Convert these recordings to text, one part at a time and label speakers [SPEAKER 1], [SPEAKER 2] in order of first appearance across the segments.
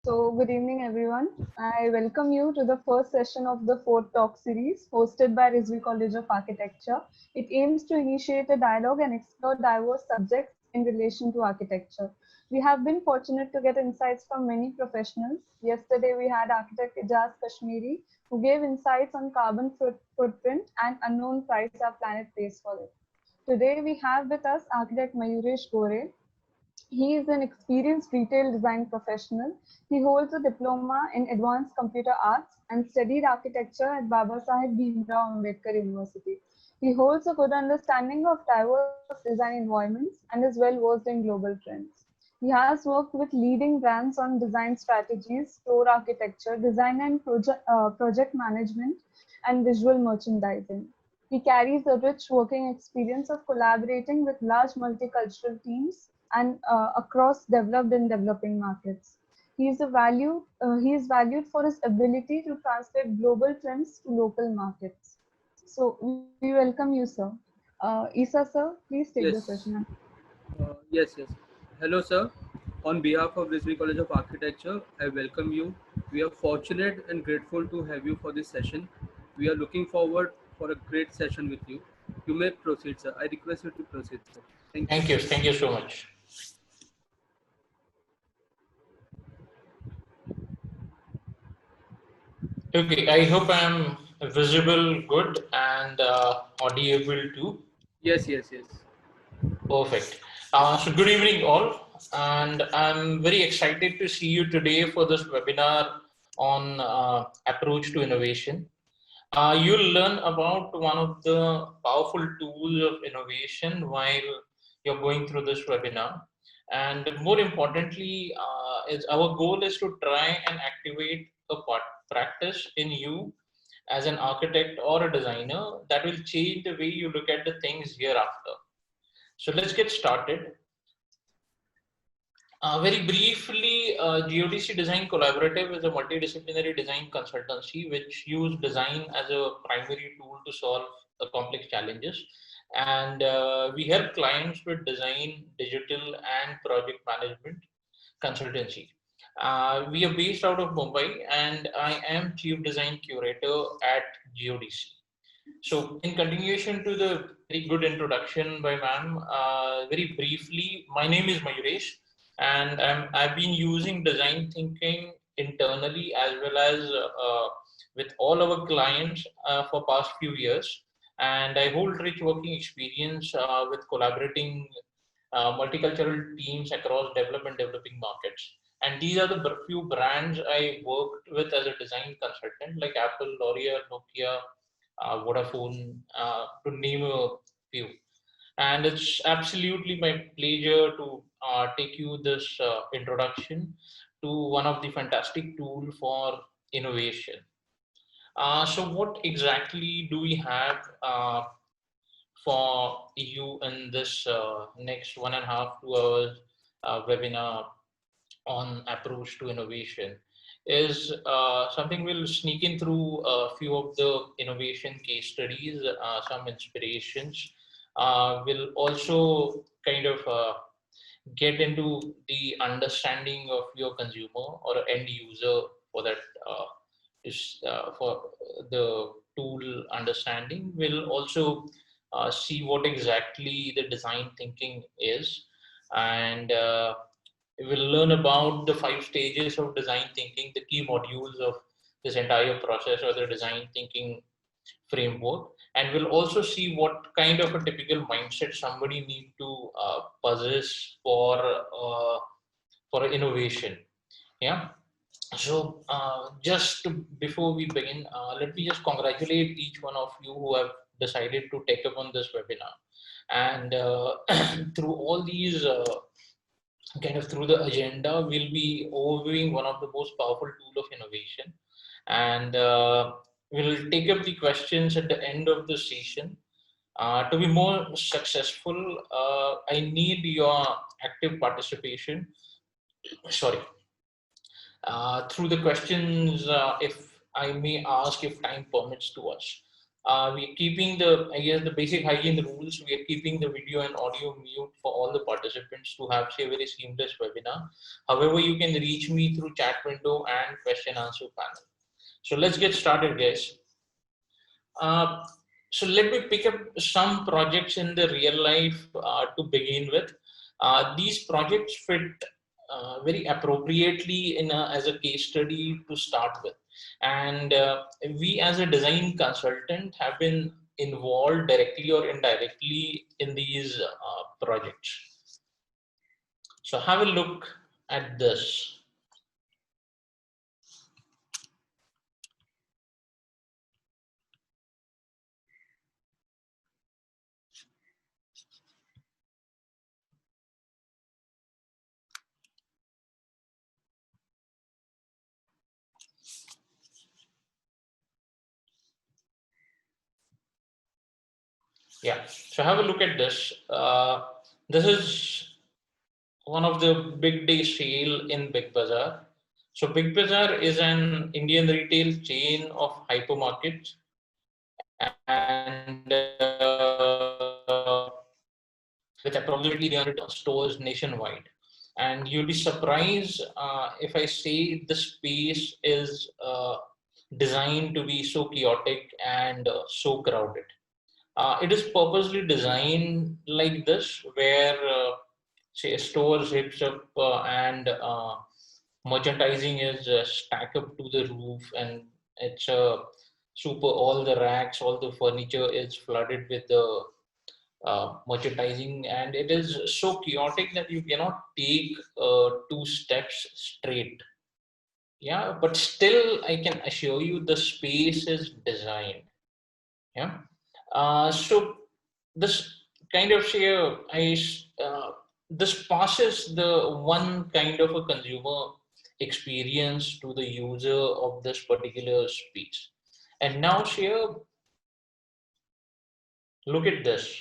[SPEAKER 1] Good evening, everyone. I welcome you to the first session of the fourth talk series hosted by Rizvi College of Architecture. It aims to initiate a dialogue and explore diverse subjects in relation to architecture. We have been fortunate to get insights from many professionals. Yesterday, we had architect Ijaz Kashmiri, who gave insights on carbon footprint and unknown price our planet pays for it. Today, we have with us architect Mayuresh Gore. He is an experienced retail design professional. He holds a diploma in advanced computer arts and studied architecture at Babasaheb Bhimrao Ambedkar University. He holds a good understanding of diverse design environments and is well versed in global trends. He has worked with leading brands on design strategies, store architecture, design and project management, and visual merchandising. He carries a rich working experience of collaborating with large multicultural teams and across developed and developing markets. He is valued for his ability to translate global trends to local markets. So we welcome you, sir. Isa, sir, please take the
[SPEAKER 2] Yes,
[SPEAKER 1] session.
[SPEAKER 2] yes. Hello, sir. On behalf of Rizvi College of Architecture, I welcome you. We are fortunate and grateful to have you for this session. We are looking forward for a great session with you. You may proceed, sir. I request you to proceed, sir. Thank you.
[SPEAKER 3] Thank you so much. Okay, I hope I'm visible good and audible too.
[SPEAKER 2] Yes.
[SPEAKER 3] Perfect. So good evening all, and I'm very excited to see you today for this webinar on approach to innovation. You'll learn about one of the powerful tools of innovation while you're going through this webinar. And more importantly, our goal is to try and activate a practice in you as an architect or a designer that will change the way you look at the things hereafter. So let's get started. Very briefly, GODC Design Collaborative is a multidisciplinary design consultancy which use design as a primary tool to solve complex challenges. And we help clients with design, digital, and project management consultancy. We are based out of Mumbai, and I am Chief Design Curator at GODC. So, in continuation to the very good introduction by ma'am, very briefly, my name is Mayuresh, and I've been using design thinking internally as well as with all our clients for past few years. And I hold rich working experience with collaborating multicultural teams across developing markets. And these are the few brands I worked with as a design consultant, like Apple, L'Oreal, Nokia, Vodafone, to name a few. And it's absolutely my pleasure to take you this introduction to one of the fantastic tools for innovation. So what exactly do we have for you in this next 1.5 to 2 hours webinar on approach to innovation? Is something we'll sneak in through a few of the innovation case studies, some inspirations. We'll also kind of get into the understanding of your consumer or end user for that for the tool understanding. We'll also see what exactly the design thinking is, and we'll learn about the 5 stages of design thinking, the key modules of this entire process or the design thinking framework. And we'll also see what kind of a typical mindset somebody need to possess for innovation. Yeah. So before we begin, let me just congratulate each one of you who have decided to take up on this webinar. And through all these kind of through the agenda, we'll be overviewing one of the most powerful tool of innovation, and we'll take up the questions at the end of the session. To be more successful, I need your active participation. Sorry. Through the questions, if I may ask, if time permits to us. We're keeping the, I guess, the basic hygiene rules. We are keeping the video and audio mute for all the participants to have a very seamless webinar. However, you can reach me through chat window and question answer panel. So let's get started, guys. So let me pick up some projects in the real life to begin with. These projects fit very appropriately in as a case study to start with. And we as a design consultant have been involved directly or indirectly in these projects. So have a look at this. Yeah, so have a look at this. This is one of the big day sale in Big Bazaar. So Big Bazaar is an Indian retail chain of hypermarkets, and with approximately 300 stores nationwide. And you'll be surprised if I say the space is designed to be so chaotic and so crowded. It is purposely designed like this, where say a store zips up and merchandising is stacked up to the roof, and it's super. All the racks, all the furniture is flooded with the merchandising, and it is so chaotic that you cannot take two steps straight. Yeah, but still, I can assure you the space is designed. Yeah. So this kind of say this passes the one kind of a consumer experience to the user of this particular space. And now share, look at this.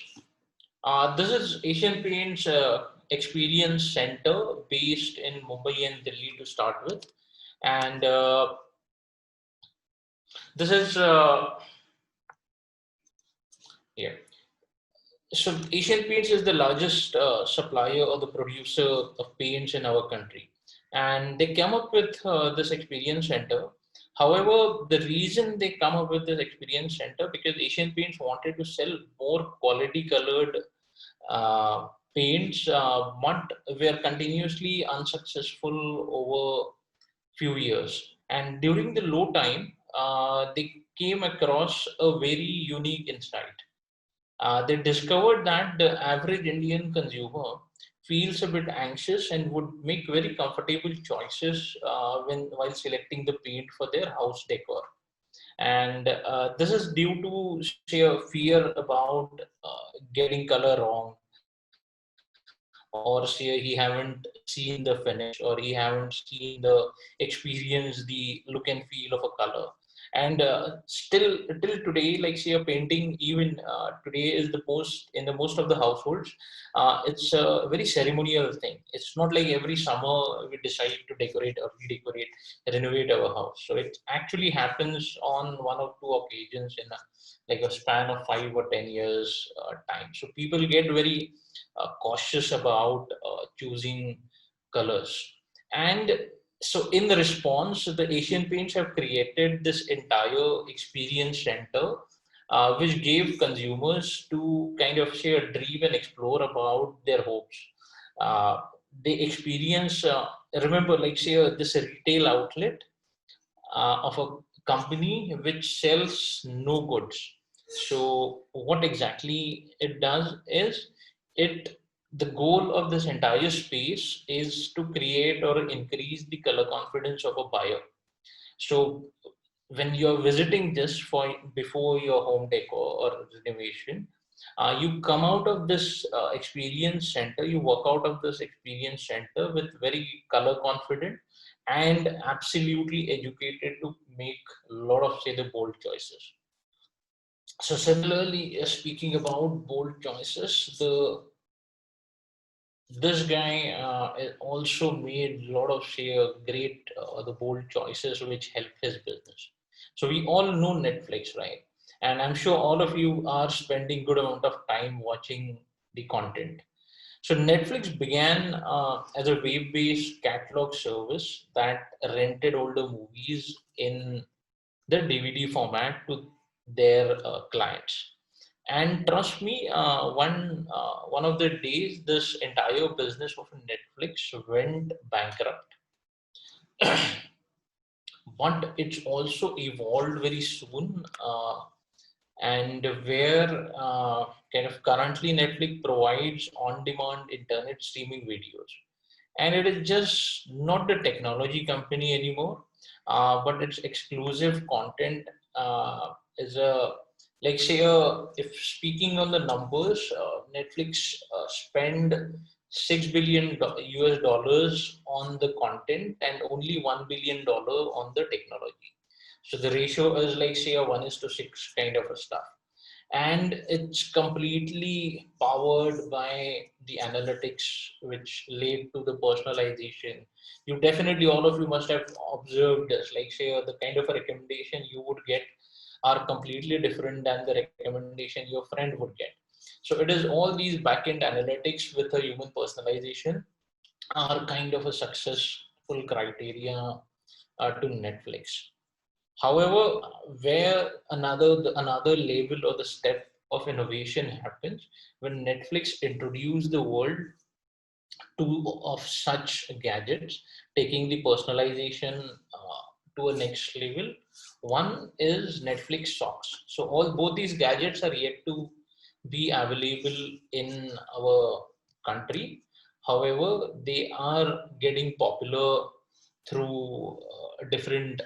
[SPEAKER 3] This is Asian Paints Experience Center based in Mumbai and Delhi to start with. And this is here. So Asian Paints is the largest supplier or the producer of paints in our country, and they come up with this experience center. However, the reason they come up with this experience center because Asian Paints wanted to sell more quality colored paints, but were continuously unsuccessful over few years. And during the low time, they came across a very unique insight. They discovered that the average Indian consumer feels a bit anxious and would make very comfortable choices when while selecting the paint for their house decor. And this is due to say a fear about getting color wrong, or say he haven't seen the finish, or he haven't seen the experience the look and feel of a color. And still till today, like say a painting even today is the most in the most of the households, it's a very ceremonial thing. It's not like every summer we decide to decorate or redecorate, renovate our house. So it actually happens on one or two occasions in like a span of 5 or 10 years time. So people get very cautious about choosing colors. And so in the response, the Asian Paints have created this entire experience center, which gave consumers to kind of say a dream and explore about their hopes. Uh, they experience, remember, like say this retail outlet of a company which sells no goods. So what exactly it does is it the goal of this entire space is to create or increase the color confidence of a buyer. So when you're visiting this for before your home decor or renovation, you come out of this experience center, you walk out of this experience center with very color confident and absolutely educated to make a lot of say the bold choices. So similarly, speaking about bold choices, the this guy also made a lot of say great the bold choices which helped his business. So we all know Netflix, right? And I'm sure all of you are spending good amount of time watching the content. So Netflix began as a web-based catalog service that rented older movies in the DVD format to their clients. And trust me, one of the days, this entire business of Netflix went bankrupt. But it's also evolved very soon, and where kind of currently Netflix provides on-demand internet streaming videos, and it is just not the technology company anymore, but its exclusive content is a, like say if speaking on the numbers, Netflix spend $6 billion on the content and only $1 billion on the technology. So the ratio is like say a 1:6 kind of a stuff, and it's completely powered by the analytics which lead to the personalization. You definitely, all of you must have observed this, like say the kind of a recommendation you would get are completely different than the recommendation your friend would get. So it is all these back-end analytics with a human personalization are kind of a successful criteria to Netflix. However, where another level or the step of innovation happens when Netflix introduced the world of such gadgets, taking the personalization to a next level. One is Netflix socks. So both these gadgets are yet to be available in our country. However, they are getting popular through different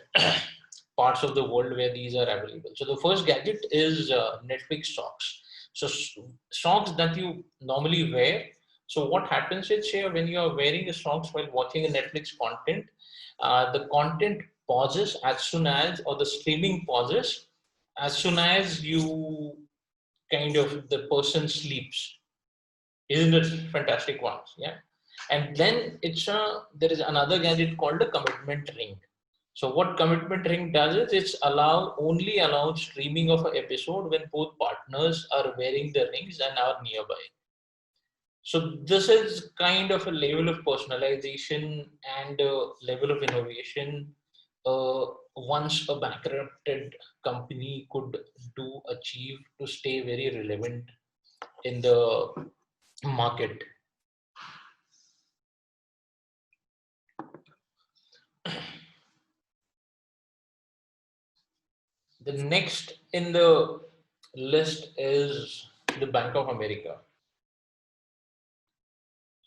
[SPEAKER 3] parts of the world where these are available. So the first gadget is Netflix socks. So socks that you normally wear. So what happens is, say, when you are wearing the socks while watching a Netflix content, the content pauses as soon as, or the streaming pauses as soon as you kind of the person sleeps. Isn't it fantastic ones? Yeah. And then there is another gadget called a commitment ring. So what commitment ring does is it's only allows streaming of an episode when both partners are wearing the rings and are nearby. So this is kind of a level of personalization and a level of innovation once a bankrupted company could achieve to stay very relevant in the market. The next in the list is the Bank of America.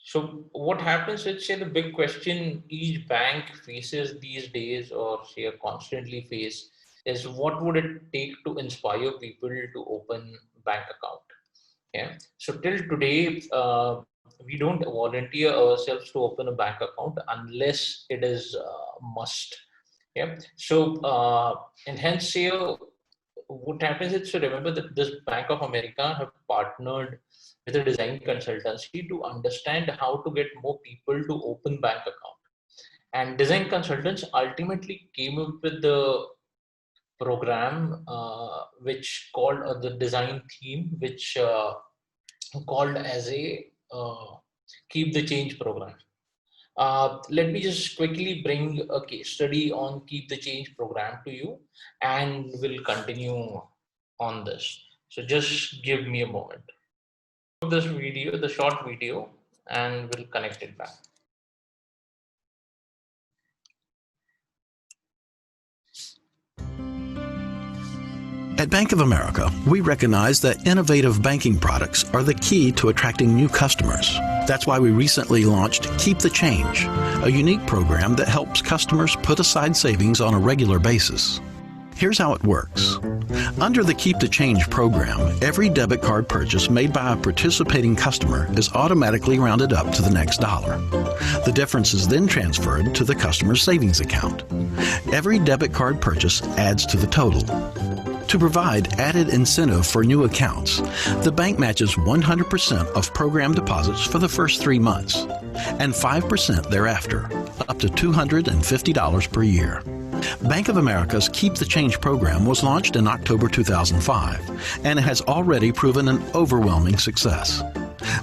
[SPEAKER 3] So what happens is, say, the big question each bank faces these days, or say constantly face, is what would it take to inspire people to open bank account? Yeah. So till today, we don't volunteer ourselves to open a bank account unless it is must. Yeah. So and hence here, what happens is, so remember that this Bank of America have partnered with a design consultancy to understand how to get more people to open bank account. And design consultants ultimately came up with the program which called the design theme, which called as a Keep the Change program. Let me just quickly bring a case study on Keep the Change program to you, and we'll continue on this. So just give me a moment. This video, the short video, and we'll connect it back.
[SPEAKER 4] At Bank of America, we recognize that innovative banking products are the key to attracting new customers. That's why we recently launched Keep the Change, a unique program that helps customers put aside savings on a regular basis. Here's how it works. Under the Keep the Change program, every debit card purchase made by a participating customer is automatically rounded up to the next dollar. The difference is then transferred to the customer's savings account. Every debit card purchase adds to the total. To provide added incentive for new accounts, the bank matches 100% of program deposits for the first 3 months and 5% thereafter, up to $250 per year. Bank of America's Keep the Change program was launched in October 2005, and it has already proven an overwhelming success.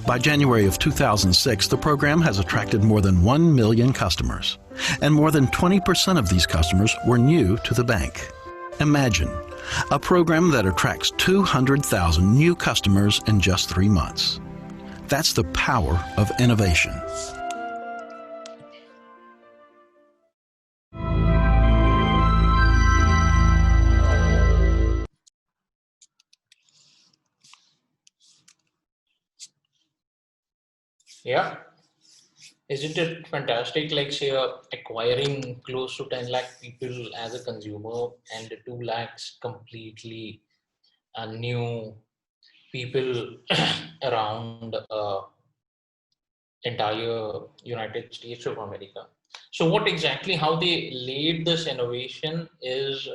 [SPEAKER 4] By January of 2006, the program has attracted more than 1 million customers, and more than 20% of these customers were new to the bank. Imagine a program that attracts 200,000 new customers in just 3 months. That's the power of innovation.
[SPEAKER 3] Yeah. Isn't it fantastic? Like, say, acquiring close to 10 lakh people as a consumer and 2 lakhs completely new people around entire United States of America. So what exactly, how they laid this innovation is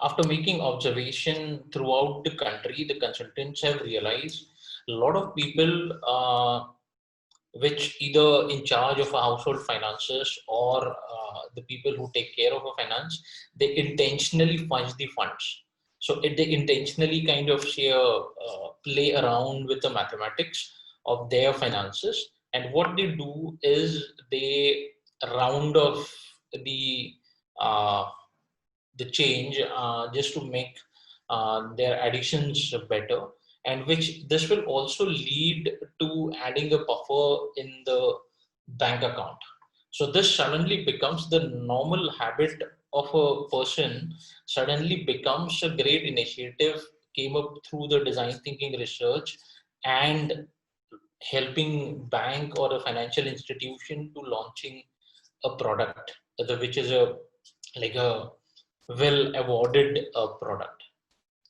[SPEAKER 3] after making observation throughout the country, the consultants have realized a lot of people which either in charge of a household finances or the people who take care of a finance, they intentionally fudge the funds. So they intentionally kind of say, play around with the mathematics of their finances. And what they do is they round off the uh, the change just to make their additions better, and which this will also lead to adding a buffer in the bank account. So this suddenly becomes the normal habit of a person, suddenly becomes a great initiative, came up through the design thinking research and helping bank or a financial institution to launching a product, which is a like a well awarded product.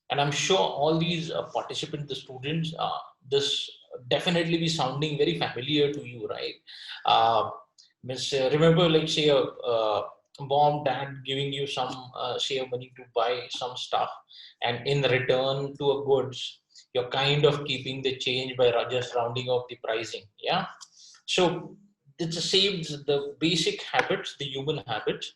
[SPEAKER 3] And I'm sure all these participants, the students, this definitely be sounding very familiar to you, right? Remember, like, say, mom, dad giving you some say money to buy some stuff, and in return to a goods, you're kind of keeping the change by just rounding off the pricing. Yeah. So it's the same, the basic habits, the human habits.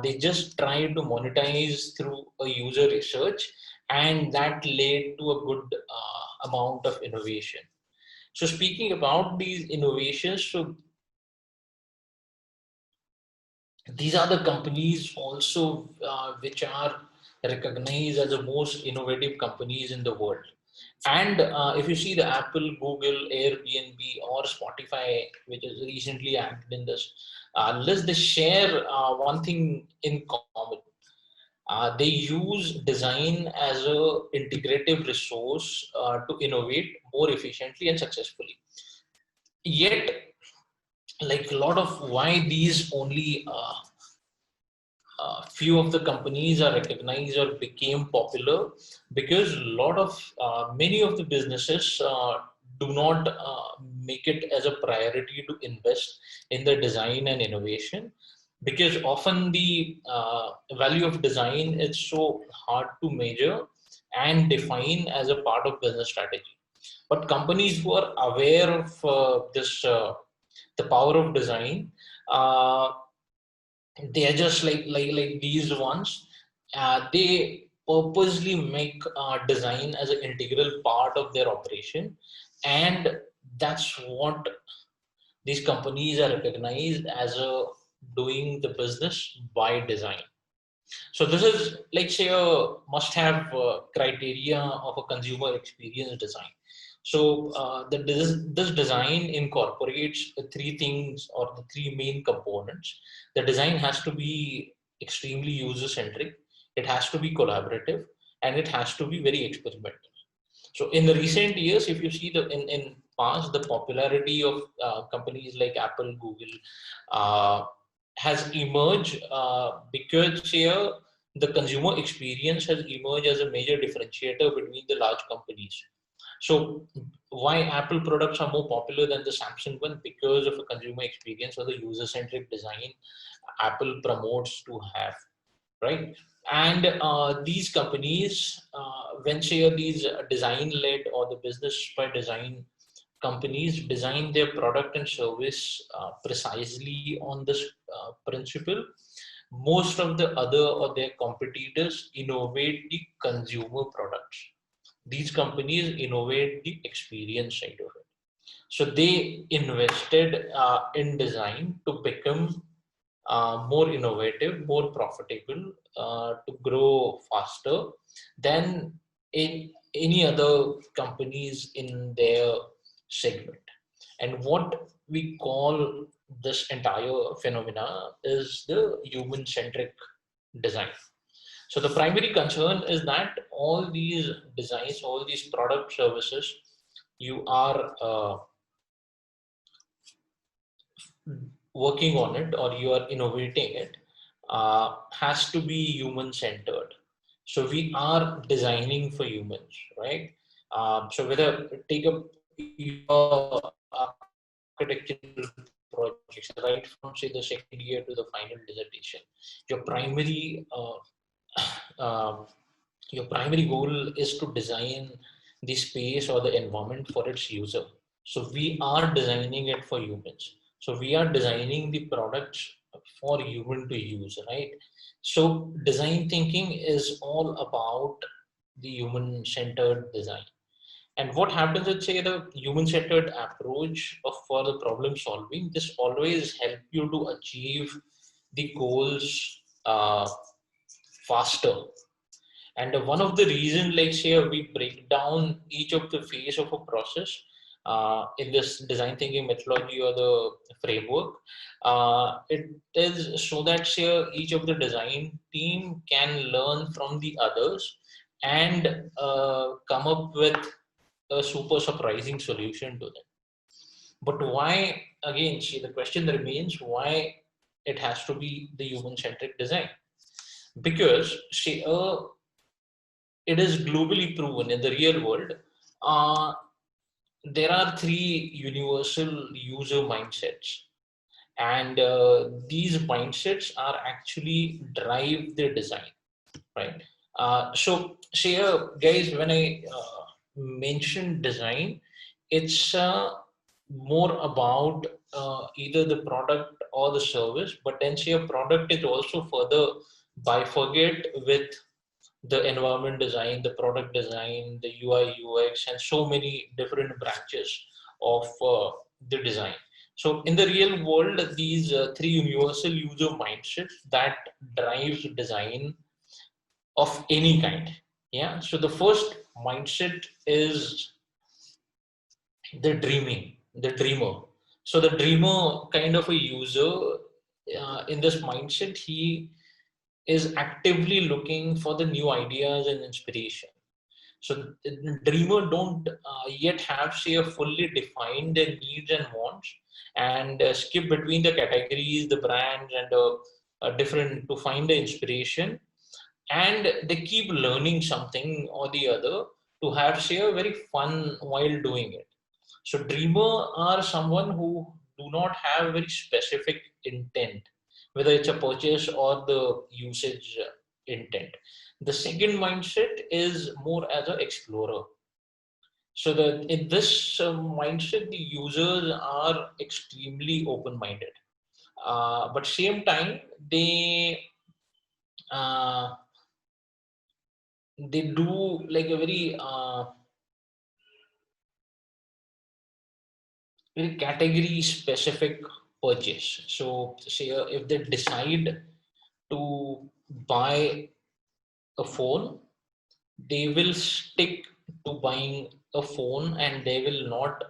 [SPEAKER 3] They just try to monetize through a user research, and that led to a good amount of innovation. So speaking about these innovations, so these are the companies also which are recognized as the most innovative companies in the world. And if you see the Apple, Google, Airbnb, or Spotify, which is recently added in this list, they share one thing in common. They use design as a integrative resource to innovate more efficiently and successfully. Yet, like a lot of why these only few of the companies are recognized or became popular, because a lot of many of the businesses do not make it as a priority to invest in the design and innovation, because often the value of design is so hard to measure and define as a part of business strategy. But companies who are aware of this the power of design, uh, they are just like these ones. They purposely make design as an integral part of their operation, and that's what these companies are recognized as a doing the business by design. So this is like, say, a must-have criteria of a consumer experience design. So this design incorporates the three things or the three main components. The design has to be extremely user-centric, it has to be collaborative, and it has to be very experimental. So in the recent years, if you see the in past, the popularity of companies like Apple, Google has emerged because here the consumer experience has emerged as a major differentiator between the large companies. So why Apple products are more popular than the Samsung one? Because of a consumer experience or the user-centric design Apple promotes to have, right? And these companies, when say these design-led or the business by design companies design their product and service precisely on this principle, most of the other or their competitors innovate the consumer products. These companies innovate the experience side of it. So they invested in design to become more innovative, more profitable, to grow faster than in any other companies in their segment. And what we call this entire phenomena is the human-centric design. So the primary concern is that all these designs, all these product services, you are working on it or you are innovating it, has to be human centered. So we are designing for humans, right? So whether take up your architectural projects, right from say the second year to the final dissertation, your primary your primary goal is to design the space or the environment for its user. So we are designing it for humans. So we are designing the products for human to use, right? So design thinking is all about the human-centered design. And what happens is, say, the human-centered approach for the problem solving, this always help you to achieve the goals faster. And one of the reasons, like say, we break down each of the phase of a process in this design thinking methodology or the framework, it is so that say, each of the design team can learn from the others and come up with a super surprising solution to them. But why, again, see, the question remains why it has to be the human-centric design. Because see, it is globally proven in the real world, there are three universal user mindsets. And these mindsets are actually drive the design, right? So, say, guys, when I mention design, it's more about either the product or the service, but then say a product is also further bifurcate with the environment design, the product design, the UI, UX, and so many different branches of the design. So in the real world, these three universal user mindsets that drives design of any kind. Yeah. So the first mindset is the dreamer. So the dreamer kind of a user in this mindset, he is actively looking for the new ideas and inspiration. So the dreamer don't yet have say a fully defined their needs and wants, and skip between the categories, the brands, and different to find the inspiration, and they keep learning something or the other to have say a very fun while doing it. So dreamer are someone who do not have very specific intent, whether it's a purchase or the usage intent. The second mindset is more as an explorer. So that in this mindset, the users are extremely open-minded, but same time uh, they do like a very category specific purchase. So say if they decide to buy a phone, they will stick to buying a phone and they will not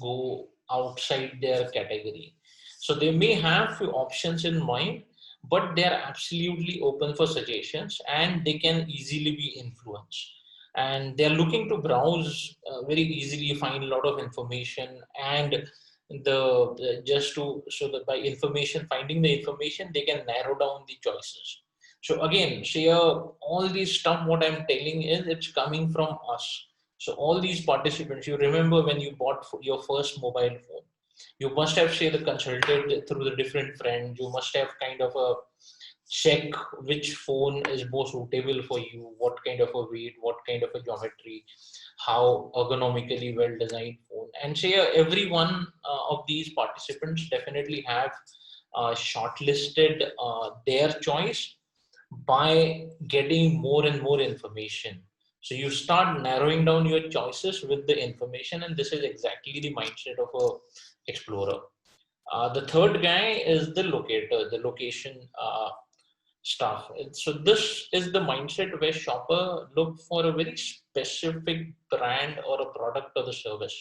[SPEAKER 3] go outside their category. So they may have few options in mind, but they are absolutely open for suggestions and they can easily be influenced. And they are looking to browse very easily, find a lot of information, and just to so that by information finding the information, they can narrow down the choices. So again, Shreya, all these stuff, what I'm telling is it's coming from us. So all these participants, you remember when you bought your first mobile phone, you must have say consulted through the different friends. You must have kind of a check which phone is more suitable for you, what kind of a weight, what kind of a geometry, how ergonomically well designed phone. And say every one of these participants definitely have shortlisted their choice by getting more and more information. So you start narrowing down your choices with the information, and this is exactly the mindset of a explorer. The third guy is the locator, the location stuff. So this is the mindset where shopper look for a very specific brand or a product or the service.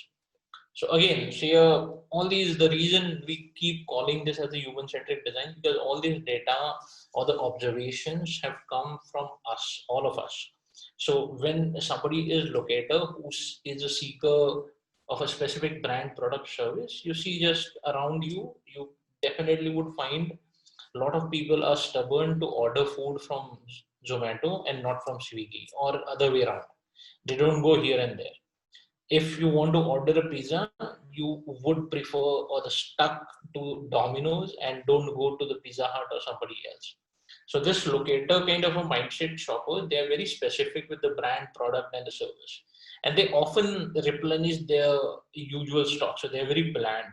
[SPEAKER 3] So again, see, all these, the reason we keep calling this as a human-centric design, because all these data or the observations have come from us, all of us. So when somebody is locator who is a seeker of a specific brand, product, service, you see just around you, you definitely would find a lot of people are stubborn to order food from Zomato and not from Swiggy, or other way around. They don't go here and there. If you want to order a pizza, you would prefer or the stuck to Domino's and don't go to the Pizza Hut or somebody else. So this locator kind of a mindset shopper, they are very specific with the brand, product, and the service. And they often replenish their usual stock. So they're very bland.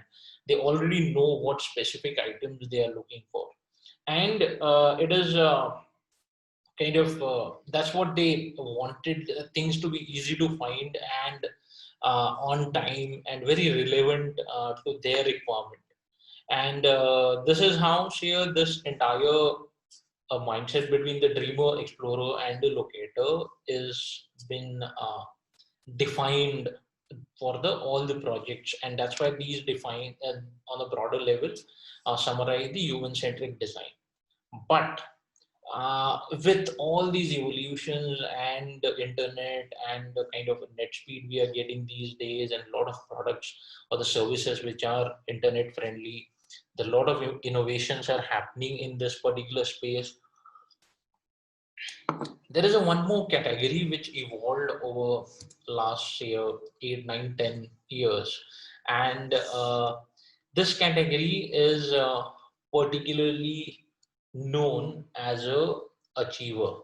[SPEAKER 3] They already know what specific items they are looking for. And it is kind of that's what they wanted, things to be easy to find and on time and very relevant to their requirement. And this is how share this entire mindset between the dreamer, explorer, and the locator is been defined for the all the projects, and that's why these define on a broader level summarize the human-centric design. But with all these evolutions and the internet and the kind of net speed we are getting these days, and a lot of products or the services which are internet friendly, the lot of innovations are happening in this particular space. There is a one more category which evolved over last year 8 9 10 years, and this category is particularly known as a achiever.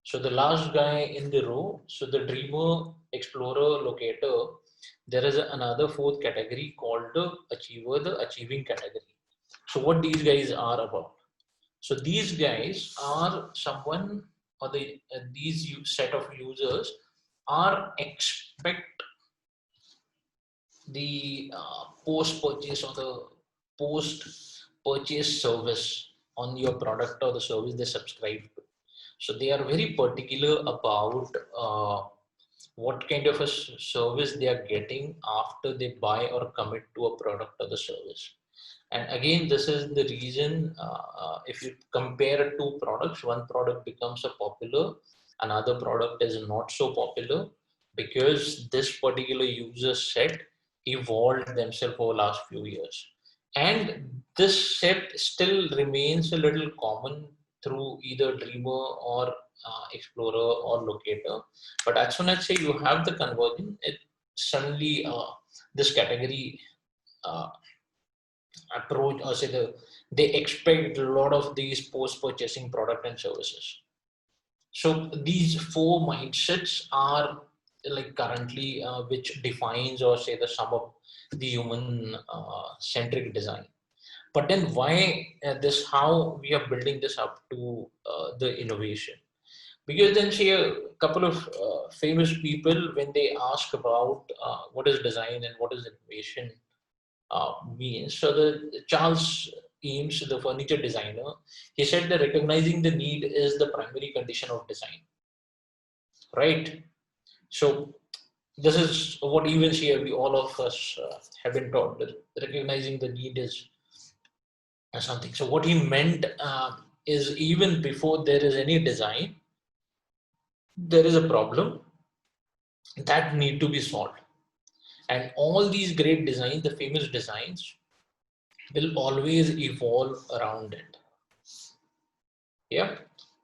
[SPEAKER 3] So the last guy in the row, so the dreamer, explorer, locator, there is another fourth category called the achiever, the achieving category. So what these guys are about? So these guys are someone, or these set of users are expect the post purchase or the post purchase service on your product or the service they subscribe to. So they are very particular about what kind of a service they are getting after they buy or commit to a product or the service. And again, this is the reason if you compare two products, one product becomes a popular, another product is not so popular, because this particular user set evolved themselves over the last few years. And this set still remains a little common through either dreamer or explorer or locator. But as soon as say you have the conversion, it suddenly this category approach, or say they expect a lot of these post-purchasing product and services. So these four mindsets are like currently which defines or say the sum of the human centric design. But then why this, how we are building this up to the innovation? Because then see a couple of famous people, when they ask about what is design and what is innovation means. So the Charles Eames, the furniture designer, he said that recognizing the need is the primary condition of design, right? So this is what even here we all of us have been taught, that recognizing the need is something. So what he meant is, even before there is any design, there is a problem that need to be solved. And all these great designs, the famous designs, will always evolve around it. Yeah.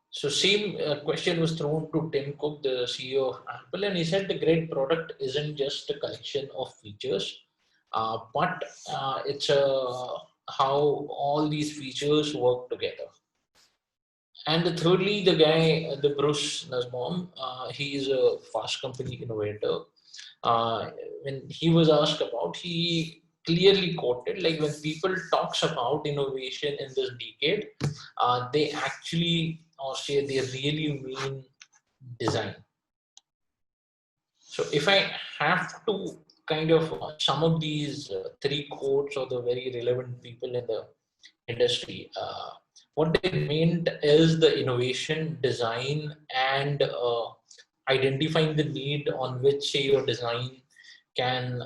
[SPEAKER 3] So same question was thrown to Tim Cook, the CEO of Apple, and he said the great product isn't just a collection of features, but it's how all these features work together. And thirdly, the guy, the Bruce Nussbaum, he is a fast company innovator. When he was asked about, he clearly quoted, like when people talks about innovation in this decade, they actually, or say they really mean design. So if I have to kind of sum up these three quotes of the very relevant people in the industry, what they meant is the innovation, design, and identifying the need on which, say, your design can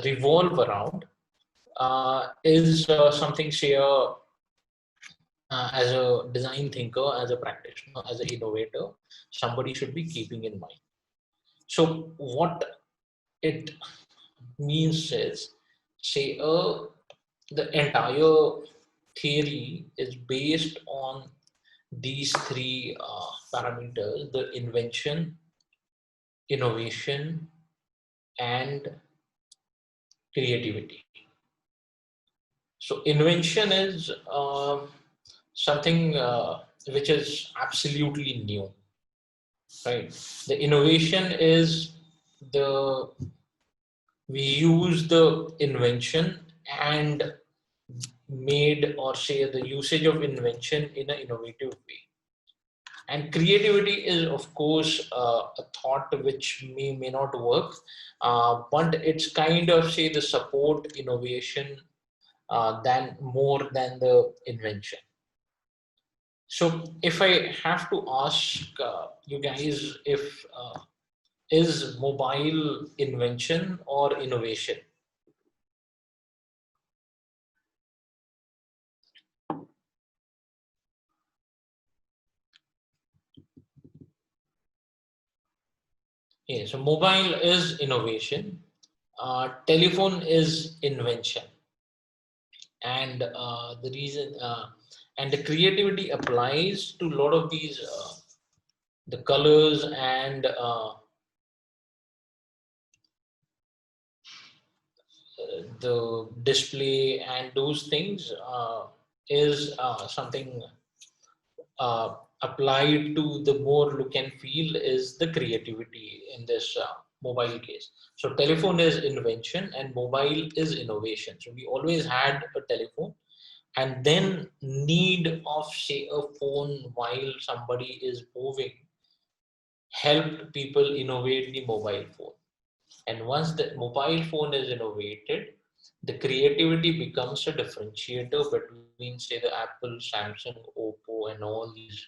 [SPEAKER 3] revolve around is something, say, as a design thinker, as a practitioner, as an innovator, somebody should be keeping in mind. So what it means is, say, the entire theory is based on these three parameters: the invention, innovation, and creativity. So invention is something which is absolutely new, right? The innovation is the we use the invention and made, or say, the usage of invention in an innovative way. And creativity is, of course, a thought which may not work, but it's kind of, say, the support innovation than more than the invention. So if I have to ask you guys, if is mobile invention or innovation? Yeah, so mobile is innovation, telephone is invention, and the reason and the creativity applies to a lot of these the colors and the display and those things is something applied to the more look and feel is the creativity in this mobile case. So telephone is invention and mobile is innovation. So we always had a telephone, and then need of, say, a phone while somebody is moving helped people innovate the mobile phone. And once the mobile phone is innovated, the creativity becomes a differentiator between, say, the Apple, Samsung, Oppo, and all these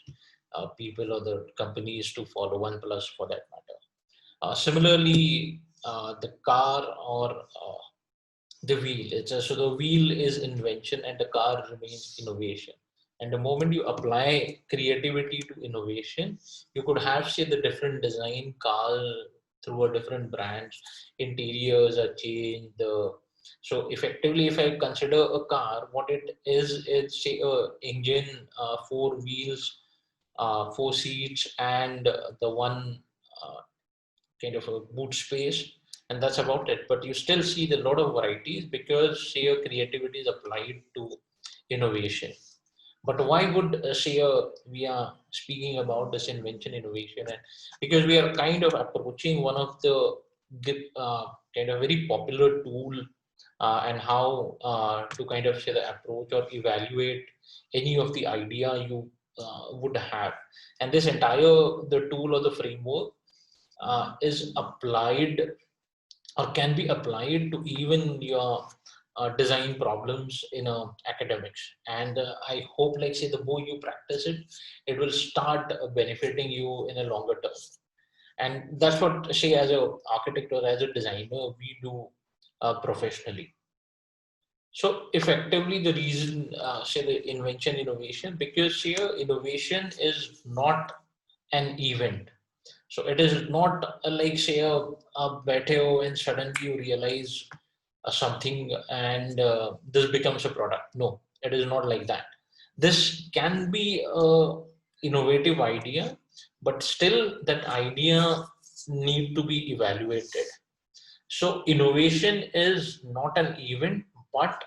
[SPEAKER 3] people or the companies to follow, OnePlus for that matter. Similarly, the car or the wheel. So the wheel is invention and the car remains innovation. And the moment you apply creativity to innovation, you could have, say, the different design car through a different brands, interiors are changed. So effectively, if I consider a car, what it is, it's, say, a engine, four wheels, four seats, and the one kind of a boot space, and that's about it. But you still see a lot of varieties because, say, your creativity is applied to innovation. But why would, say, we are speaking about this invention, innovation? And because we are kind of approaching one of the kind of very popular tool, and how to kind of, say, the approach or evaluate any of the idea you would have. And this entire the tool or the framework is applied or can be applied to even your design problems in academics. And I hope, like, say, the more you practice it, it will start benefiting you in a longer term. And that's what, say, as a architect or as a designer, we do professionally. So effectively, the reason, say, the invention, innovation, because here innovation is not an event. So it is not like, say, a better and suddenly you realize something and this becomes a product. No, it is not like that. This can be a innovative idea, but still that idea need to be evaluated. So innovation is not an event, but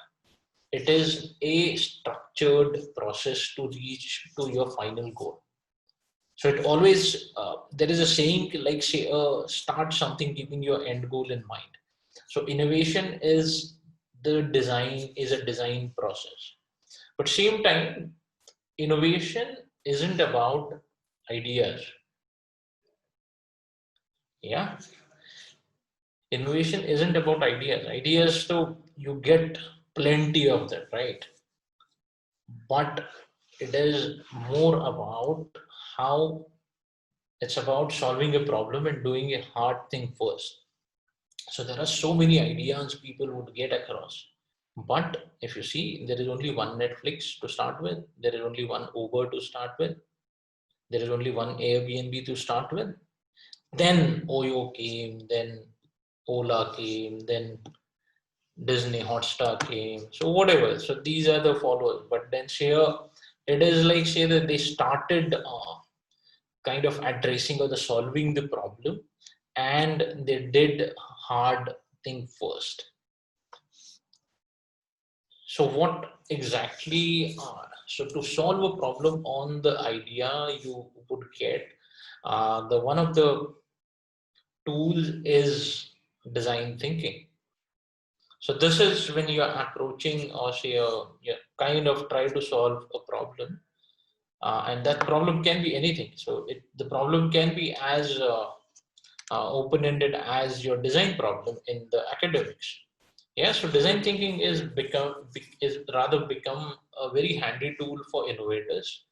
[SPEAKER 3] it is a structured process to reach to your final goal. So it always, there is a saying, like, say, start something keeping your end goal in mind. So innovation is the design is a design process. But same time, innovation isn't about ideas. Yeah. Innovation isn't about ideas. Ideas, so you get plenty of them, right? But it is more about how it's about solving a problem and doing a hard thing first. So there are so many ideas people would get across. But if you see, there is only one Netflix to start with, there is only one Uber to start with, there is only one Airbnb to start with. Then Oyo came, then Ola came, then Disney Hotstar came. So whatever. So these are the followers. But then here it is like say that they started kind of addressing or the solving the problem, and they did hard thing first. So what exactly? So to solve a problem on the idea you would get, the one of the tools is design thinking. So this is when you are approaching or say you kind of try to solve a problem, and that problem can be anything. So the problem can be as open-ended as your design problem in the academics. Yeah, so design thinking is rather become a very handy tool for innovators.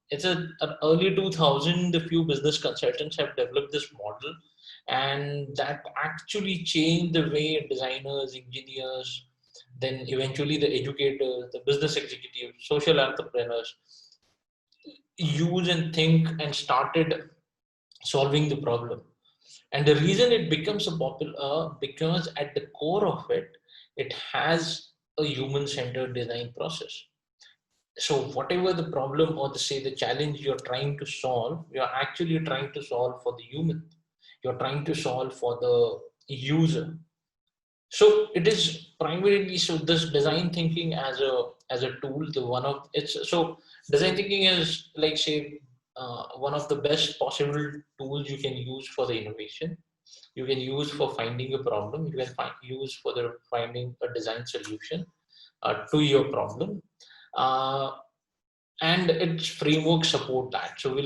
[SPEAKER 3] It's an early 2000, the few business consultants have developed this model, and that actually changed the way designers, engineers, then eventually the educators, the business executives, social entrepreneurs use and think and started solving the problem. And the reason it becomes a popular because at the core of it, it has a human-centered design process. So whatever the problem or the say the challenge you're trying to solve, you're actually trying to solve for the human. You're trying to solve for the user. So it is primarily so this design thinking as a tool, the one of it's so design thinking is like say one of the best possible tools you can use for the innovation. You can use for finding a problem. You can use for the finding a design solution to your problem, uh, and its framework support that. So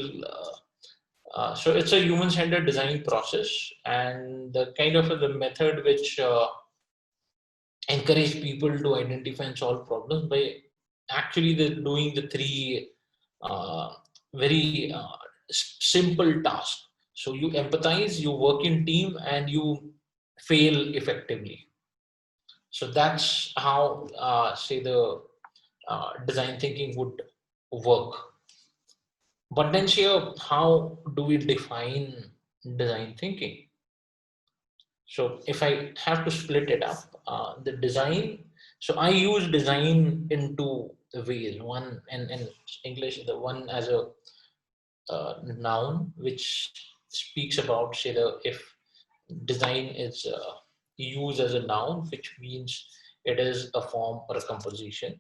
[SPEAKER 3] so it's a human-centered design process, and the kind of the method which encourage people to identify and solve problems by actually doing the three uh, very simple tasks. So you empathize, you work in team, and you fail effectively. So that's how say the design thinking would work. But then here, how do we define design thinking? So if I have to split it up, the design, so I use design in two ways. One in English, the one as a noun, which speaks about, say, if design is used as a noun, which means it is a form or a composition.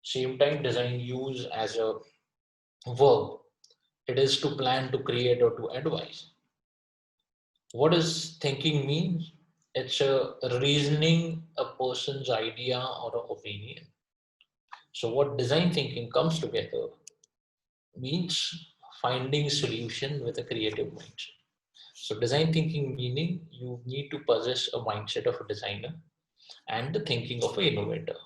[SPEAKER 3] Same time, design used as a verb. It is to plan, to create, or to advise. What does thinking mean? It's a reasoning a person's idea or an opinion. So what design thinking comes together means finding solution with a creative mindset. So design thinking meaning you need to possess a mindset of a designer and the thinking of an innovator.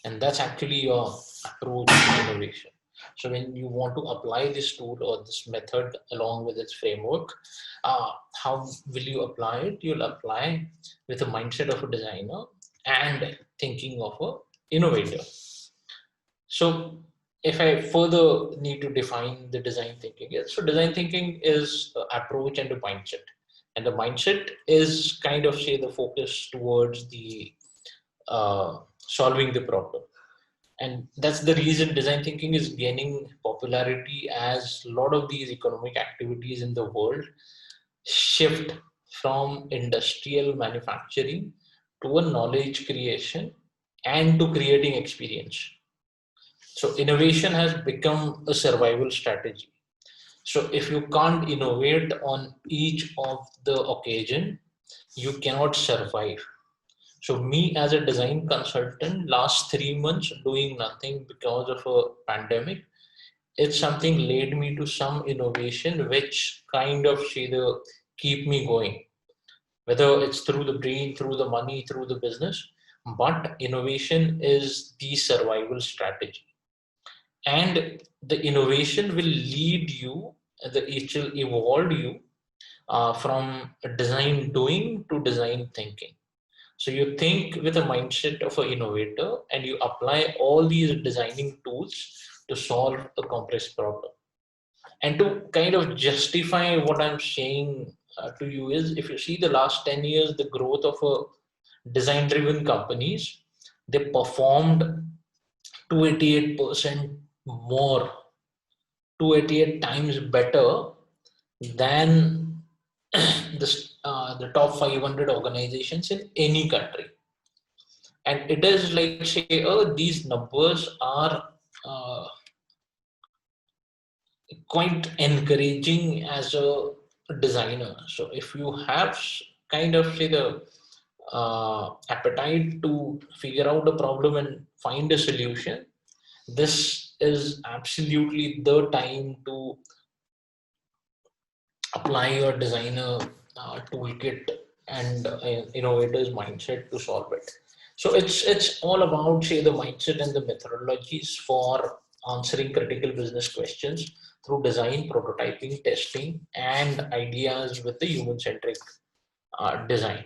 [SPEAKER 3] And that's actually your approach to innovation. So when you want to apply this tool or this method along with its framework, how will you apply it? You'll apply with the mindset of a designer and thinking of an innovator. So if I further need to define the design thinking, so design thinking is approach and a mindset. And the mindset is kind of say the focus towards the solving the problem. And that's the reason design thinking is gaining popularity as a lot of these economic activities in the world shift from industrial manufacturing to a knowledge creation and to creating experience. So innovation has become a survival strategy. So if you can't innovate on each of the occasion, you cannot survive. So me as a design consultant, last 3 months doing nothing because of a pandemic, it's something led me to some innovation which kind of keep me going, whether it's through the brain, through the money, through the business. But innovation is the survival strategy, and the innovation will lead you, it will evolve you from design doing to design thinking. So you think with a mindset of an innovator and you apply all these designing tools to solve a complex problem. And to kind of justify what I'm saying to you is, if you see the last 10 years, the growth of a design driven companies, they performed 288% more, 288 times better than the top 500 organizations in any country. And it is like, say, these numbers are uh, quite encouraging as a designer. So if you have kind of, say, the appetite to figure out a problem and find a solution, this is absolutely the time to apply your designer toolkit and innovator's mindset to solve it. So it's all about, say, the mindset and the methodologies for answering critical business questions through design, prototyping, testing, and ideas with the human-centric design.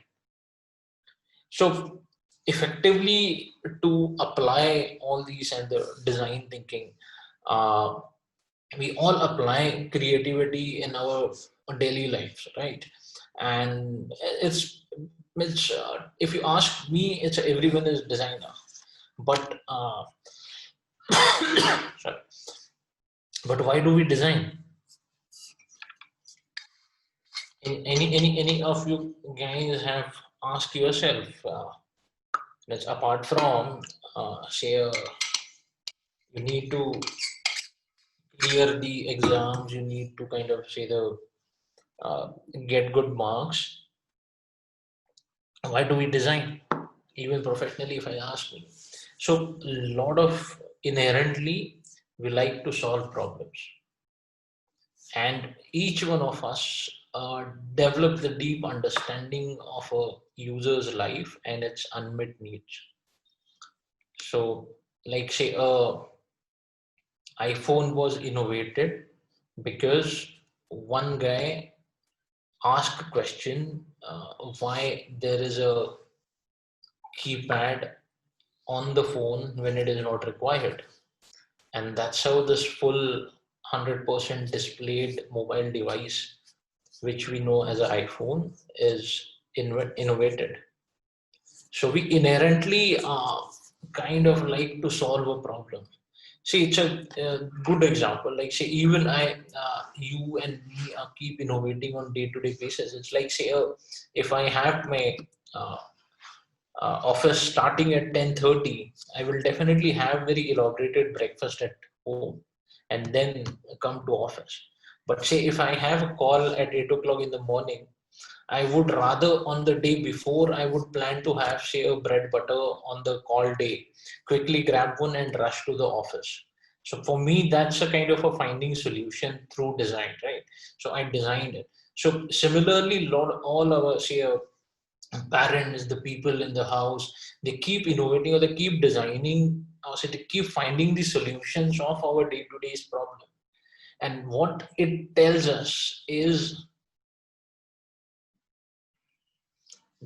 [SPEAKER 3] So effectively, to apply all these and the design thinking, uh, we all apply creativity in our daily lives, right? And it's if you ask me, it's everyone is designer, but sorry, but why do we design? Any of you guys have asked yourself, that's apart from say you need to clear the exams, you need to kind of say the uh, get good marks. Why do we design? Even professionally, if I ask me. So a lot of inherently, we like to solve problems. And each one of us develop the deep understanding of a user's life and its unmet needs. So like, say, iPhone was innovated because one guy asked a question, why there is a keypad on the phone when it is not required. And that's how this full 100% displayed mobile device, which we know as an iPhone, is innovated. So we inherently kind of like to solve a problem. See, it's a good example. Like, say, even you and me keep innovating on day-to-day basis. It's like, say, if I have my uh, office starting at 10:30, I will definitely have very elaborated breakfast at home and then come to office. But say if I have a call at 8 o'clock in the morning, I would rather on the day before, I would plan to have, say, a bread butter on the call day, quickly grab one and rush to the office. So for me, that's a kind of a finding solution through design, right? So I designed it. So similarly, all our, say, parents, the people in the house, they keep innovating or they keep designing, or so they keep finding the solutions of our day-to-day problem. And what it tells us is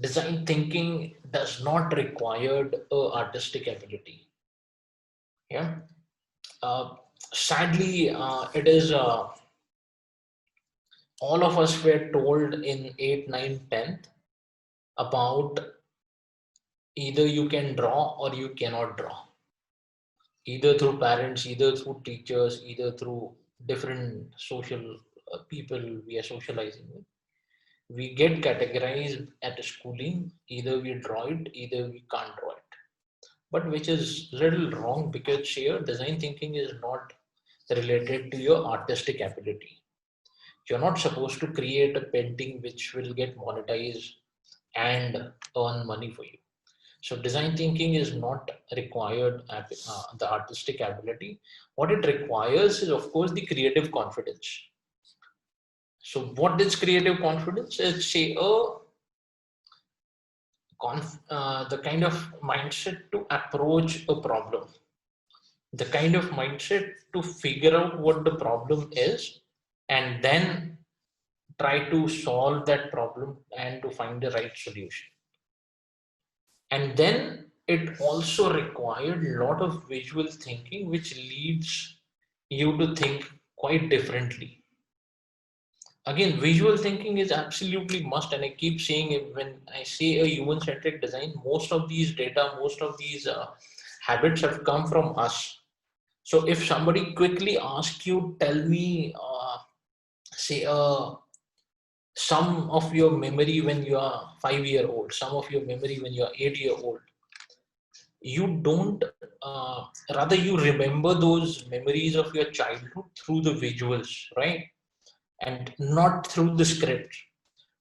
[SPEAKER 3] design thinking does not require artistic ability. Yeah. Sadly, it is all of us were told in 8th, 9th, 10th about either you can draw or you cannot draw, either through parents, either through teachers, either through different social people we are socializing with. We get categorized at schooling, either we draw it, either we can't draw it. But which is little wrong, because sheer design thinking is not related to your artistic ability. You're not supposed to create a painting which will get monetized and earn money for you. So design thinking is not required the artistic ability. What it requires is, of course, the creative confidence. So what is creative confidence? It's say the kind of mindset to approach a problem, the kind of mindset to figure out what the problem is, and then try to solve that problem and to find the right solution. And then it also required a lot of visual thinking, which leads you to think quite differently. Again, visual thinking is absolutely must, and I keep saying it when I say a human-centric design, most of these data, most of these habits have come from us. So if somebody quickly asks you, tell me, say, some of your memory when you are 5-year-old, some of your memory when you are 8-year-old, you don't, rather you remember those memories of your childhood through the visuals, right? And not through the script.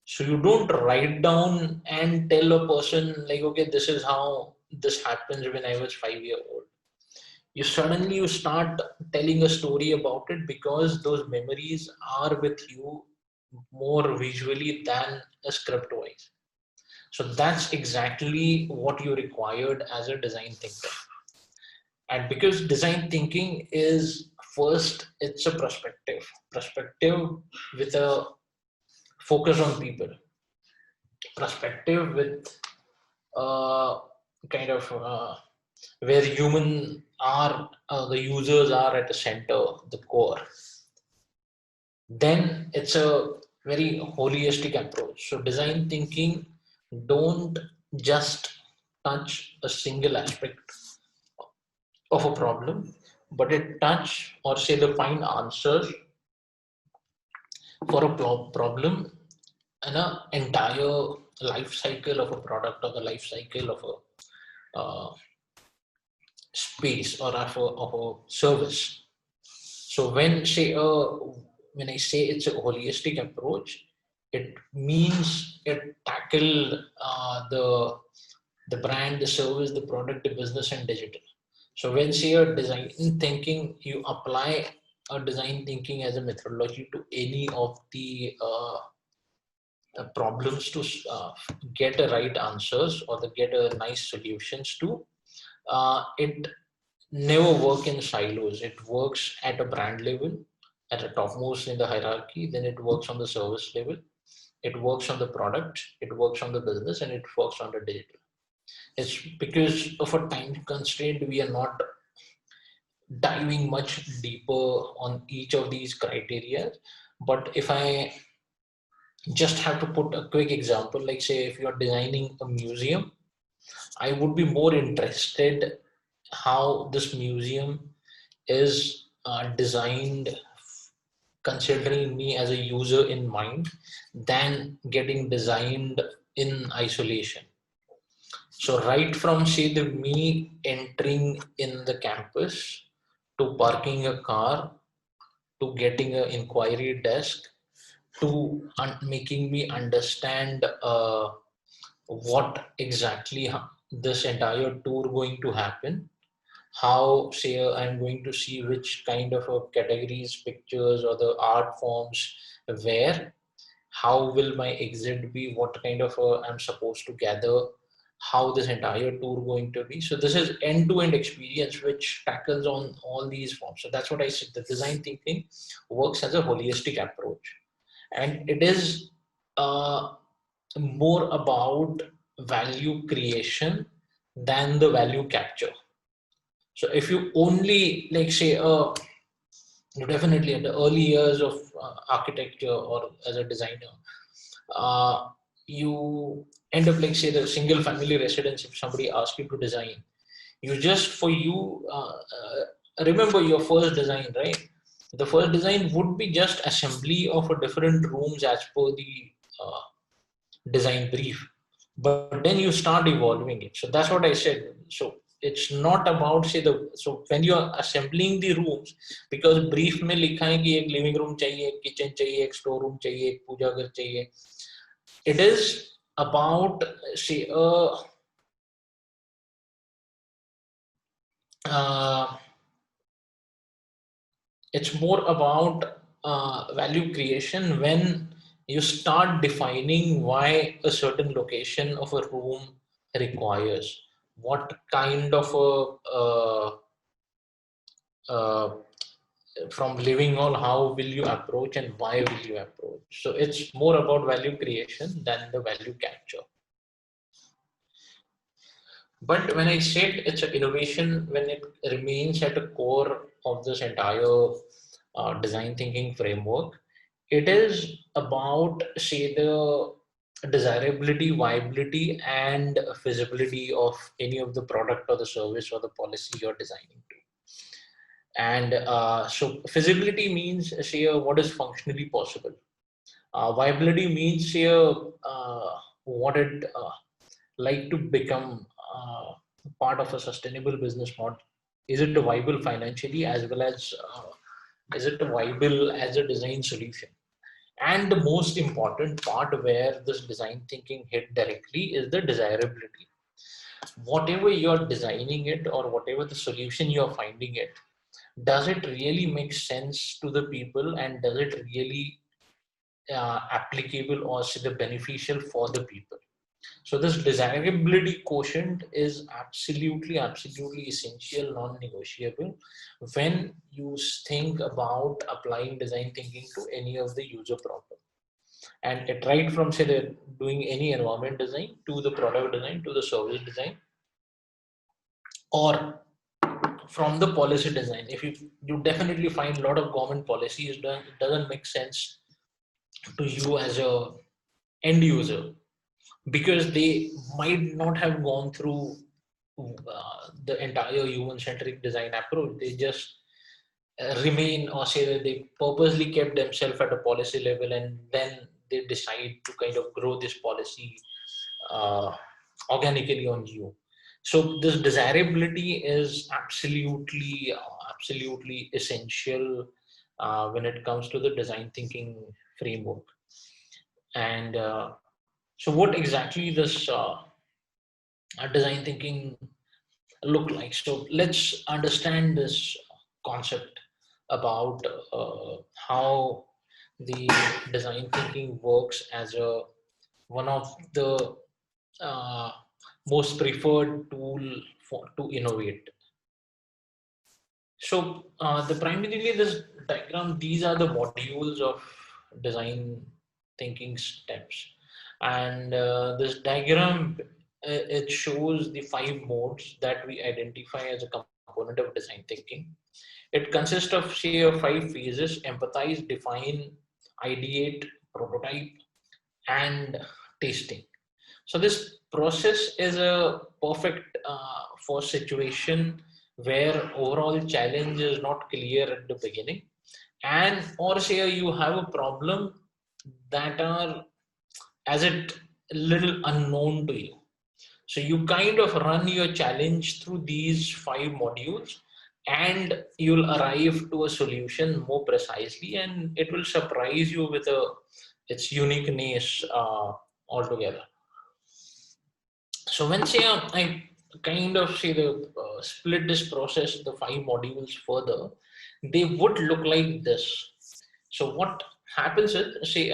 [SPEAKER 3] So you don't write down and tell a person like, okay, this is how this happens when I was 5-year-old. You start telling a story about it because those memories are with you more visually than a script wise. So that's exactly what you required as a design thinker. And because design thinking is first, it's a perspective with a focus on people, perspective with kind of where human are, the users are at the center, the core. Then it's a very holistic approach. So design thinking don't just touch a single aspect of a problem, but it touch or say the find answers for a problem and an entire life cycle of a product or the life cycle of a space or of a service. So when I say it's a holistic approach, it means it tackle the brand, the service, the product, the business, and digital. So when say a design thinking, you apply a design thinking as a methodology to any of the problems to get a right answers or to get a nice solutions to. It never work in silos. It works at a brand level, at the topmost in the hierarchy. Then it works on the service level. It works on the product. It works on the business, and it works on the digital. It's because of a time constraint, we are not diving much deeper on each of these criteria. But if I just have to put a quick example, like say if you're designing a museum, I would be more interested how this museum is designed considering me as a user in mind than getting designed in isolation. So right from say the me entering in the campus to parking a car to getting an inquiry desk to making me understand what exactly this entire tour going to happen, how say I'm going to see which kind of categories, pictures or the art forms where, how will my exit be, what kind of I'm supposed to gather, how this entire tour going to be. So this is end-to-end experience which tackles on all these forms. So that's what I said, the design thinking works as a holistic approach, and it is more about value creation than the value capture. So if you only like say definitely at the early years of architecture or as a designer, you end up like say the single family residence. If somebody asks you to design, you just for you remember your first design, right? The first design would be just assembly of a different rooms as per the uh, design brief, but then you start evolving it. So that's what I said. So it's not about say the, so when you are assembling the rooms, because brief में लिखा है कि एक living room चाहिए, एक kitchen चाहिए, एक store room चाहिए, एक पूजा घर चाहिए. It is about say it's more about value creation when you start defining why a certain location of a room requires what kind of uh, from living hall, how will you approach and why will you approach. So it's more about value creation than the value capture. But when I said it's an innovation, when it remains at the core of this entire design thinking framework, it is about, say, the desirability, viability, and feasibility of any of the product or the service or the policy you're designing to. And so feasibility means, say, what is functionally possible. Viability means, say, what it like to become part of a sustainable business model. Is it viable financially, as well as is it viable as a design solution? And the most important part where this design thinking hit directly is the desirability. Whatever you're designing it or whatever the solution you're finding it, does it really make sense to the people, and does it really applicable or say the beneficial for the people? So this desirability quotient is absolutely essential, non-negotiable when you think about applying design thinking to any of the user problem. And it right from, say, doing any environment design to the product design to the service design, or from the policy design. If you definitely find a lot of government policies it doesn't make sense to you as a end user, because they might not have gone through the entire human-centric design approach. They just remain, or say that they purposely kept themselves at a policy level, and then they decide to kind of grow this policy uh, organically on you. So this desirability is absolutely essential when it comes to the design thinking framework. And so what exactly this design thinking look like? So let's understand this concept about how the design thinking works as a one of the uh, most preferred tool to innovate. So the primarily this diagram, these are the modules of design thinking steps. And this diagram, it shows the 5 modes that we identify as a component of design thinking. It consists of, say, 5 phases: empathize, define, ideate, prototype, and tasting. So this process is a perfect for situation where overall challenge is not clear at the beginning, and or say you have a problem that are as it little unknown to you. So you kind of run your challenge through these 5 modules, and you'll arrive to a solution more precisely, and it will surprise you with its uniqueness altogether. So when, say, I kind of say the split this process, the 5 modules further, they would look like this. So what happens is, say,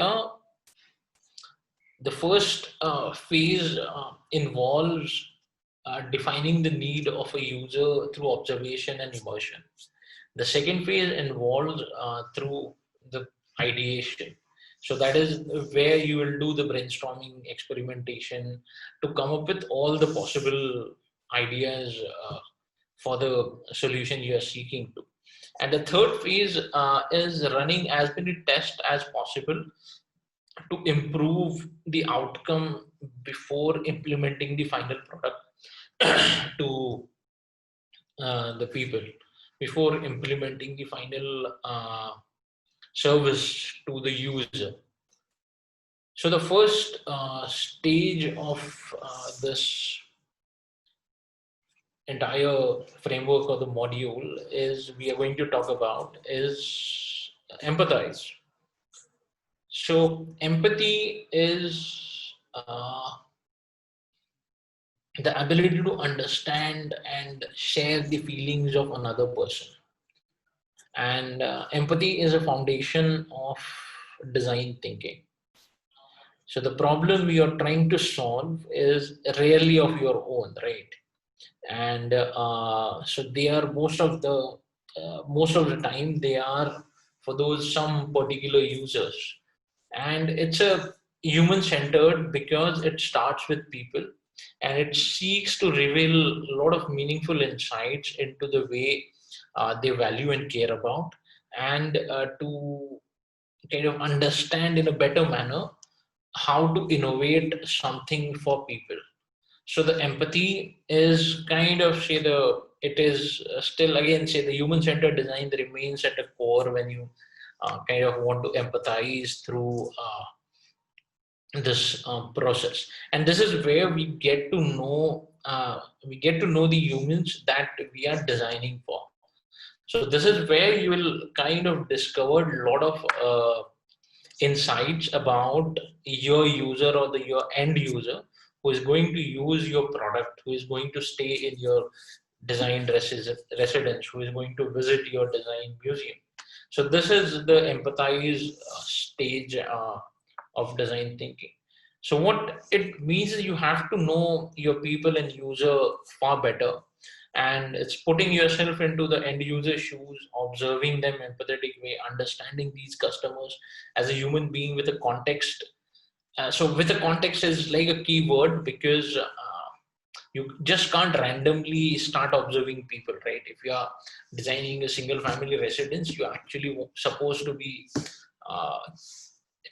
[SPEAKER 3] the first phase involves defining the need of a user through observation and immersion. The second phase involves through the ideation. So that is where you will do the brainstorming, experimentation to come up with all the possible ideas for the solution you are seeking to. And the third phase is running as many tests as possible to improve the outcome before implementing the final product to the people, before implementing the final service to the user. So the first stage of this entire framework or the module is we are going to talk about is empathize. So empathy is the ability to understand and share the feelings of another person. And empathy is a foundation of design thinking. So the problem you're trying to solve is rarely of your own, right? And so they are most of the time they are for those some particular users, and it's a human centered because it starts with people, and it seeks to reveal a lot of meaningful insights into the way they value and care about, and to kind of understand in a better manner how to innovate something for people. So the empathy is kind of say the it is still again say the human centered design that remains at the core when you kind of want to empathize through this process. And this is where we get to know the humans that we are designing for. So this is where you will kind of discover a lot of insights about your user or your end user who is going to use your product, who is going to stay in your design residence, who is going to visit your design museum. So this is the empathize stage of design thinking. So what it means is you have to know your people and user far better, and it's putting yourself into the end user shoes, observing them empathetic way, understanding these customers as a human being with a context. So with a context is like a key word, because you just can't randomly start observing people, right? If you are designing a single family residence, you are actually supposed to be uh,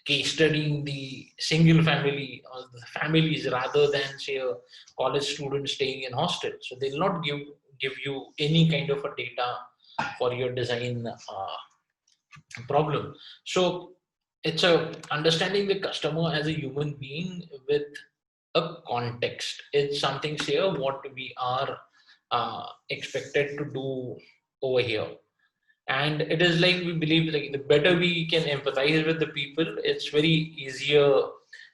[SPEAKER 3] case studying the single family or the families rather than say a college student staying in hostel. So they'll not give you any kind of a data for your design problem. So it's a understanding the customer as a human being with a context. It's something say what we are expected to do over here. And it is like we believe like the better we can empathize with the people, it's very easier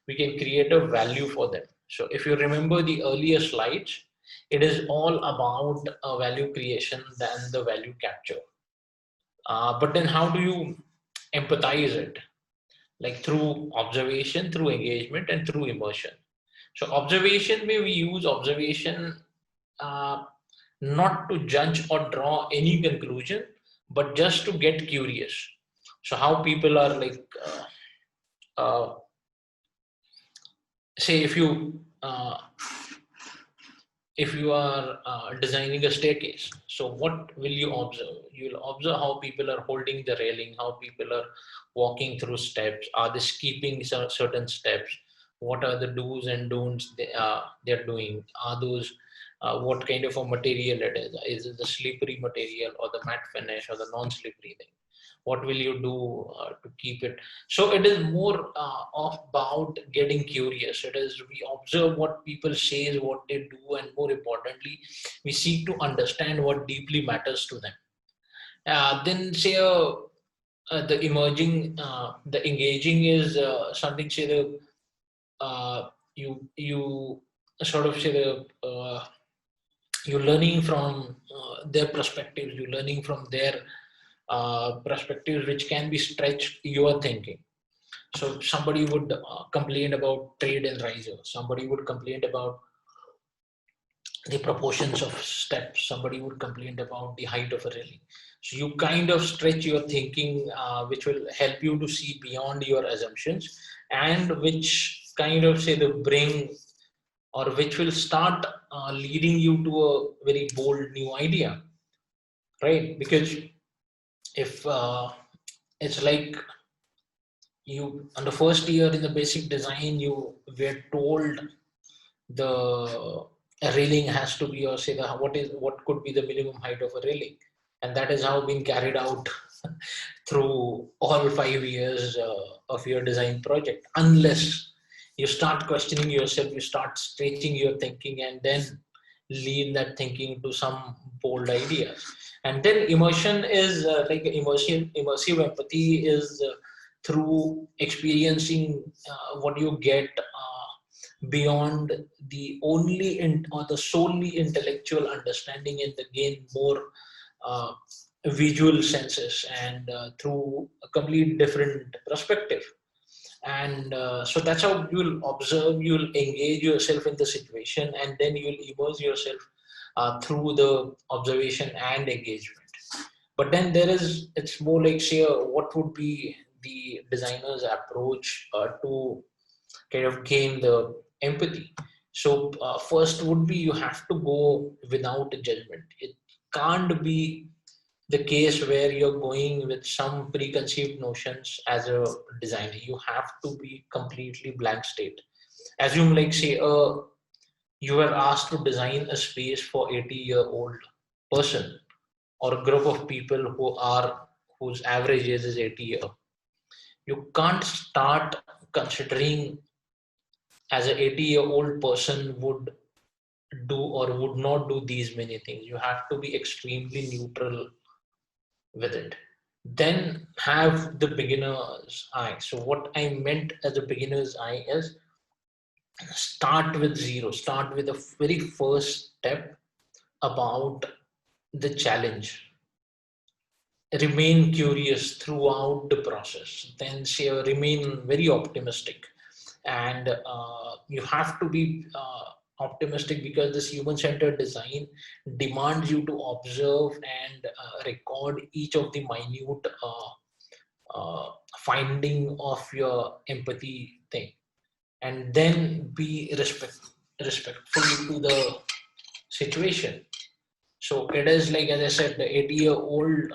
[SPEAKER 3] we can create a value for them. So if you remember the earlier slides, it is all about value creation than the value capture. But then how do you empathize it? Like through observation, through engagement, and through immersion. So observation, where we use observation uh, not to judge or draw any conclusion, but just to get curious. So how people are like, say if you are designing a staircase, so what will you observe? You will observe how people are holding the railing, how people are walking through steps, are they skipping certain steps, what are the do's and don'ts they're doing, are those what kind of a material it is it the slippery material or the matte finish or the non-slippery thing, what will you do to keep it. So it is more about getting curious. It is we observe what people say, what they do, and more importantly we seek to understand what deeply matters to them. Then say the emerging the engaging is something say the you sort of say the you're learning from their perspectives, you're learning from their perspectives which can be stretched your thinking. So somebody would complain about trade and riser, somebody would complain about the proportions of steps, somebody would complain about the height of a railing. So you kind of stretch your thinking, which will help you to see beyond your assumptions, and which kind of say the bring or which will start leading you to a very bold new idea, right? Because if it's like you on the first year in the basic design you were told the railing has to be, or say the what could be the minimum height of a railing, and that is how been carried out through all 5 years of your design project, unless you start questioning yourself, you start stretching your thinking, and then lead that thinking to some bold ideas. And then immersion is like immersive empathy is through experiencing what you get beyond the only or the solely intellectual understanding and gain more uh, visual senses and through a complete different perspective. And so that's how you'll observe, you'll engage yourself in the situation, and then you'll immerse yourself through the observation and engagement. But then it's more like, say, what would be the designer's approach to kind of gain the empathy. So first would be, you have to go without a judgment. It can't be the case where you're going with some preconceived notions as a designer. You have to be completely blank state. Assume, like, say, you were asked to design a space for 80-year-old person or a group of people whose average age is 80 years. You can't start considering as an 80-year-old person would do or would not do these many things. You have to be extremely neutral with it. Then have the beginner's eye. So what I meant as a beginner's eye is, start with zero, start with the very first step about the challenge. Remain curious throughout the process. Then say, remain very optimistic. And you have to be optimistic, because this human-centered design demands you to observe and record each of the minute finding of your empathy thing, and then be respectful to the situation. So it is like, as I said, the 80-year-old,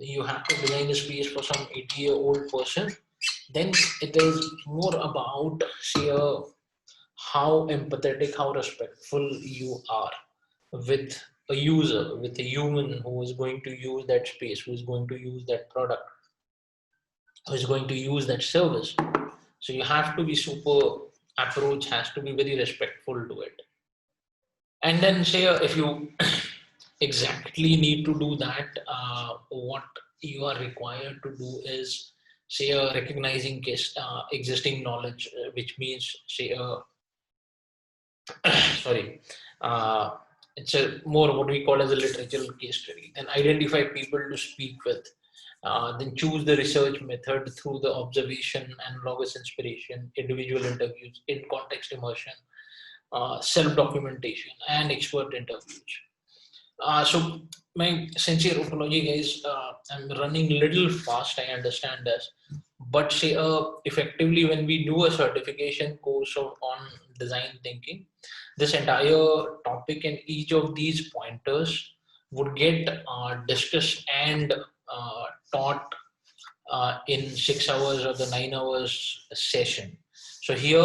[SPEAKER 3] you have to design a space for some 80-year-old person. Then it is more about, say, how empathetic, how respectful you are with a user, with a human who is going to use that space, who is going to use that product, who is going to use that service. So you have to be approach has to be very respectful to it. And then, say, if you exactly need to do that, what you are required to do is, say, recognizing existing knowledge, which means, say, sorry, it's a more what we call as a literature case study. Then identify people to speak with. Then choose the research method through the observation, analogous inspiration, individual interviews, in context immersion, self-documentation, and expert interviews. So my sincere apology, guys. I'm running a little fast. I understand this, but say, effectively, when we do a certification course on design thinking, this entire topic and each of these pointers would get discussed and taught in 6 hours or the 9 hours session. So here,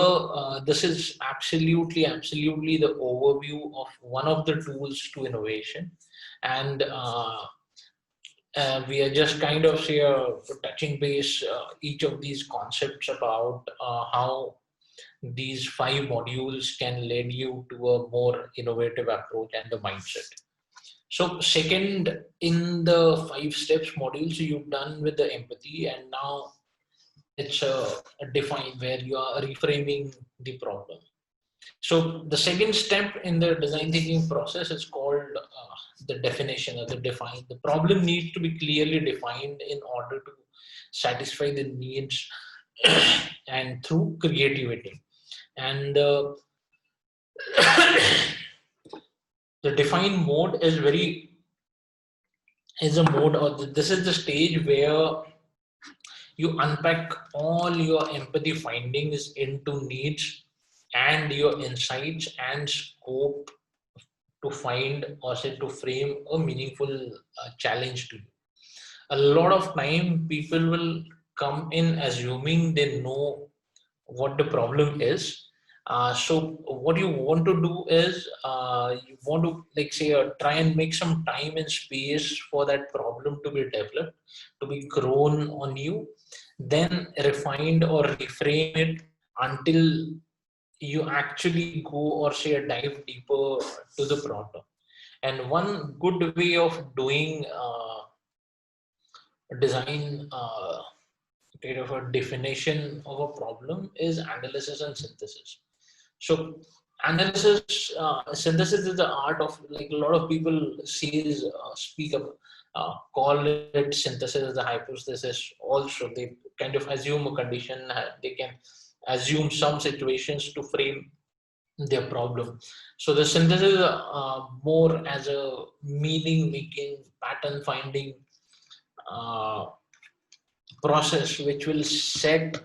[SPEAKER 3] this is absolutely the overview of one of the tools to innovation. And we are just kind of, say, touching base each of these concepts about how these 5 modules can lead you to a more innovative approach and the mindset. So second, in the 5 steps modules, you've done with the empathy, and now it's defined where you are reframing the problem. So the second step in the design thinking process is called the definition, or the define. The problem needs to be clearly defined in order to satisfy the needs and through creativity. And the define mode is a mode, or this is the stage where you unpack all your empathy findings into needs and your insights and scope to find, or say, to frame a meaningful challenge to you. A lot of time people will come in assuming they know what the problem is. So what you want to do is, you want to, like, say, try and make some time and space for that problem to be developed, to be grown on you, then refined or reframe it until you actually go, or say, dive deeper to the problem. And one good way of doing design kind of a definition of a problem is analysis and synthesis. So analysis, synthesis is the art of, like a lot of people speak of, call it synthesis as a hypothesis. Also, they kind of assume a condition. They can assume some situations to frame their problem. So the synthesis more as a meaning making, pattern finding uh, process, which will set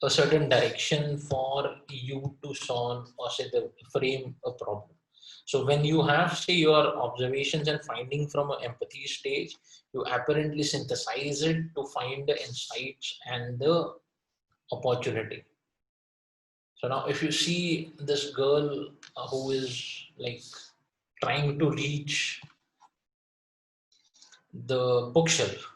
[SPEAKER 3] a certain direction for you to solve or say the frame a problem. So when you have, say, your observations and finding from an empathy stage, you apparently synthesize it to find the insights and the opportunity. So now if you see this girl who is like trying to reach the bookshelf.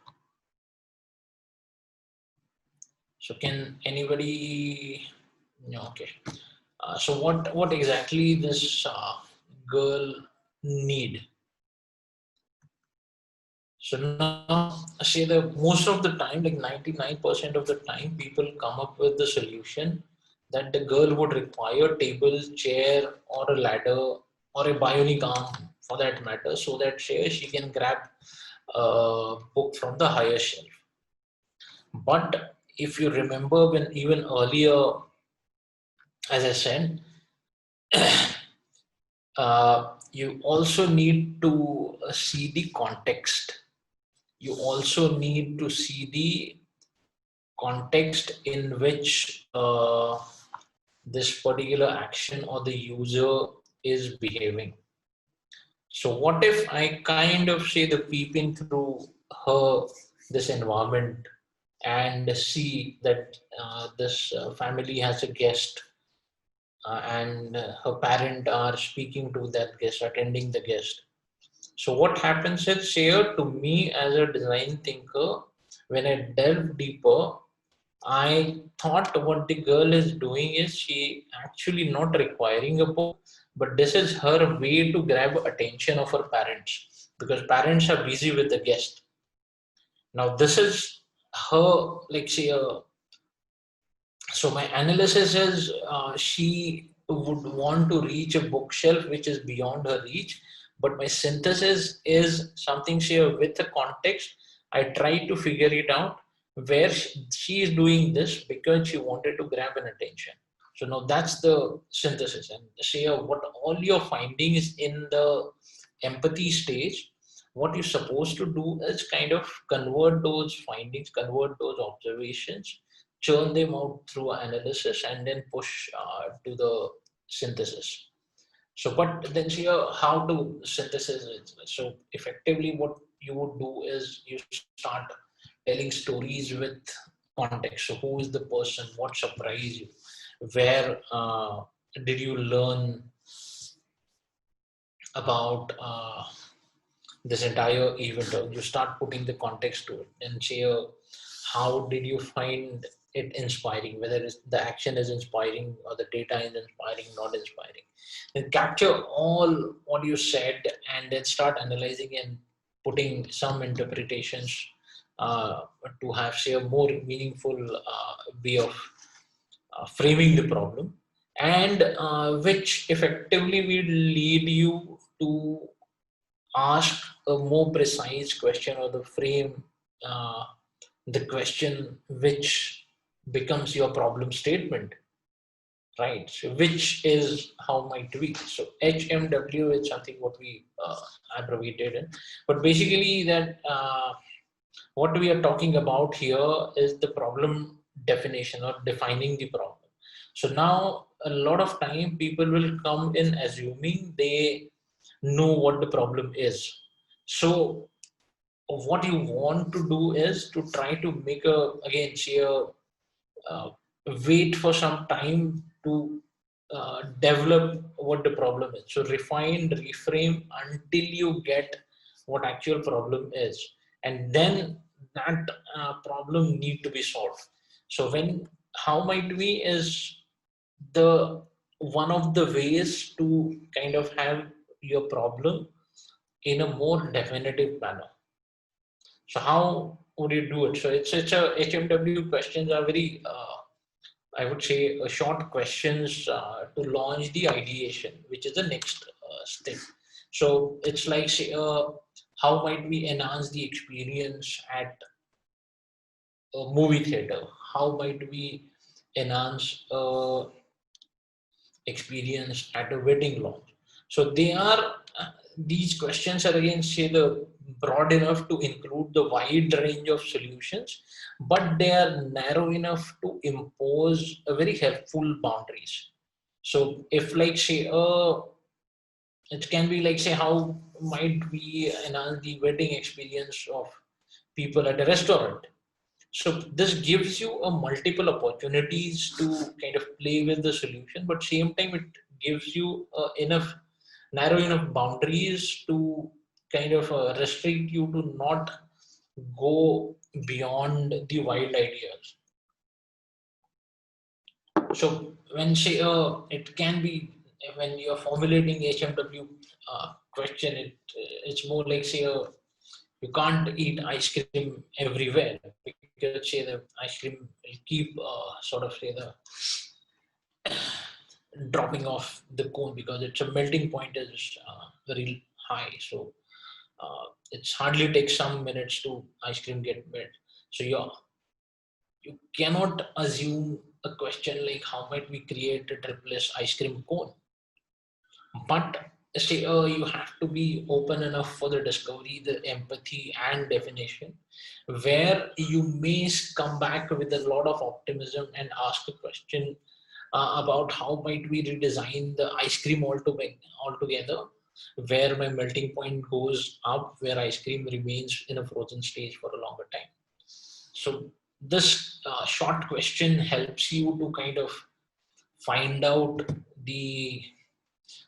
[SPEAKER 3] So can anybody, no, okay. So what exactly this girl need? So now say that most of the time, like 99% of the time, people come up with the solution that the girl would require table, chair, or a ladder, or a bionic arm for that matter, so that she can grab a book from the higher shelf. But if you remember, when even earlier, as I said, you also need to see the context. You also need to see the context in which this particular action or the user is behaving. So what if I kind of say the peeping through her this environment and see that this family has a guest and her parent are speaking to that guest, attending the guest. So what happens is here to me as a design thinker, when I delve deeper, I thought what the girl is doing is she actually not requiring a book, but this is her way to grab attention of her parents because parents are busy with the guest. Now this is her, like say, so my analysis is she would want to reach a bookshelf which is beyond her reach, but my synthesis is something here with a context. I try to figure it out where she is doing this because she wanted to grab an attention. So now that's the synthesis, and say what all your findings in the empathy stage, what you're supposed to do is kind of convert those findings, convert those observations, churn them out through analysis, and then push to the synthesis. So, but then here, how to synthesize it? So, effectively, what you would do is you start telling stories with context. So, who is the person? What surprised you? Where did you learn about this entire event? You start putting the context to it and say, how did you find it inspiring? Whether it's the action is inspiring or the data is inspiring, not inspiring. Then capture all what you said and then start analyzing and putting some interpretations to have, say, a more meaningful way of framing the problem, and which effectively will lead you to ask a more precise question or the frame the question which becomes your problem statement, right? So which is how might we. So HMW is something what we abbreviated in, but basically that what we are talking about here is the problem definition or defining the problem. So now a lot of time people will come in assuming they know what the problem is. So what you want to do is to try to make a, again, say a uh, wait for some time to develop what the problem is. So refine, reframe until you get what actual problem is, and then that problem need to be solved. So when how might we is the one of the ways to kind of have your problem in a more definitive manner. So how would you do it? So it's a HMW questions are very I would say, short questions to launch the ideation, which is the next step. So it's like, say, how might we enhance the experience at a movie theater? How might we enhance experience at a wedding launch? So they are these questions are again, say, the broad enough to include the wide range of solutions, but they are narrow enough to impose a very helpful boundaries. So if, like, say, it can be like, say, how might we enhance the wedding experience of people at a restaurant? So this gives you a multiple opportunities to kind of play with the solution, but same time it gives you enough narrow enough boundaries to kind of restrict you to not go beyond the wild ideas. So when, say, it can be when you're formulating HMW question, it's more like, say, you can't eat ice cream everywhere, because, say, the ice cream will keep sort of, say, the dropping off the cone, because its a melting point is very high. So it's hardly takes some minutes to ice cream get melt. So you cannot assume a question like how might we create a tripless ice cream cone, but say, you have to be open enough for the discovery, the empathy and definition, where you may come back with a lot of optimism and ask a question about how might we redesign the ice cream altogether, where my melting point goes up, where ice cream remains in a frozen stage for a longer time. So this short question helps you to kind of find out the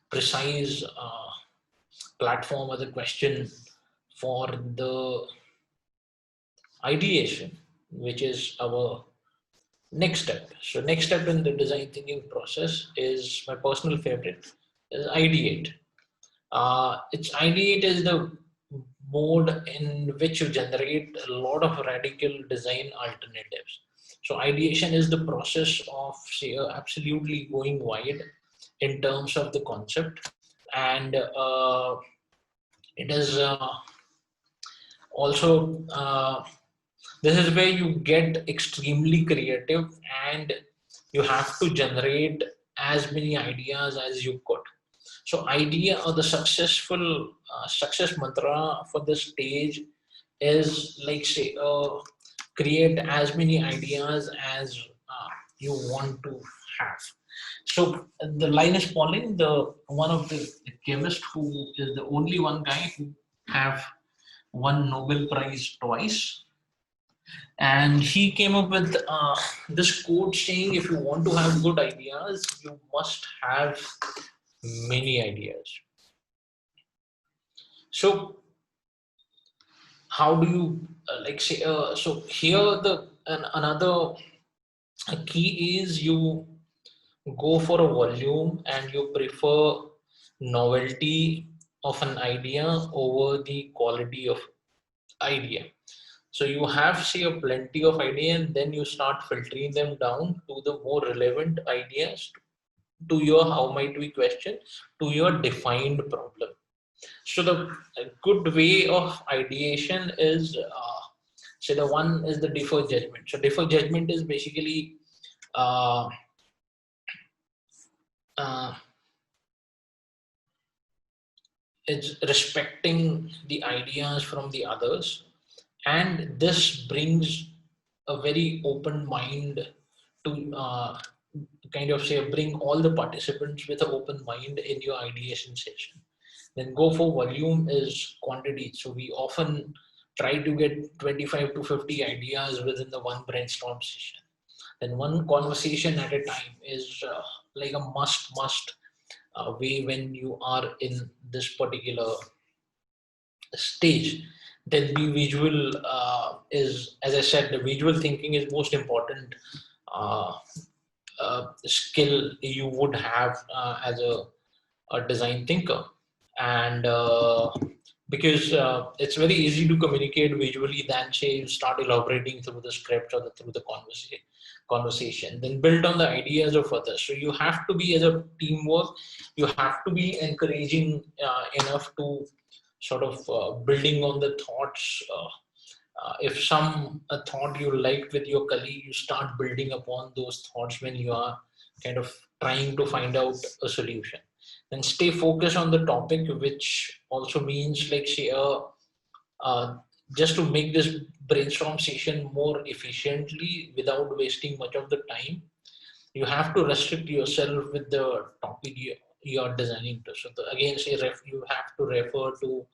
[SPEAKER 3] precise platform or the question for the ideation, which is our next step. So next step in the design thinking process is my personal favorite, is ideate. It's ideate is the mode in which you generate a lot of radical design alternatives. So ideation is the process of, say, absolutely going wide in terms of the concept, and it is also this is where you get extremely creative, and you have to generate as many ideas as you could. So idea, or the successful success mantra for this stage is like, say, create as many ideas as you want to have. So the Linus Pauling, the one of the chemist who is the only one guy who have won Nobel Prize twice, and he came up with this quote saying, if you want to have good ideas, you must have many ideas. So how do you like, say, so here the another key is you go for a volume, and you prefer novelty of an idea over the quality of idea. So you have, say, a plenty of idea, and then you start filtering them down to the more relevant ideas to your how might we question, to your defined problem. So the good way of ideation is, so the one is the deferred judgment. So deferred judgment is basically uh, uh, it's respecting the ideas from the others, and this brings a very open mind to kind of, say, bring all the participants with an open mind in your ideation session. Then go for volume is quantity. So we often try to get 25 to 50 ideas within the one brainstorm session. Then one conversation at a time is like a must way when you are in this particular stage. Then the visual is, as I said, the visual thinking is most important uh, skill you would have as a design thinker. And because it's very easy to communicate visually than, say, you start elaborating through the script or through the conversation, then build on the ideas of others. So you have to be, as a teamwork, you have to be encouraging enough to sort of building on the thoughts. If some thought you liked with your colleague, you start building upon those thoughts when you are kind of trying to find out a solution. Then stay focused on the topic, which also means like say just to make this brainstorm session more efficiently without wasting much of the time, you have to restrict yourself with the topic you are designing to. So again, say you have to refer to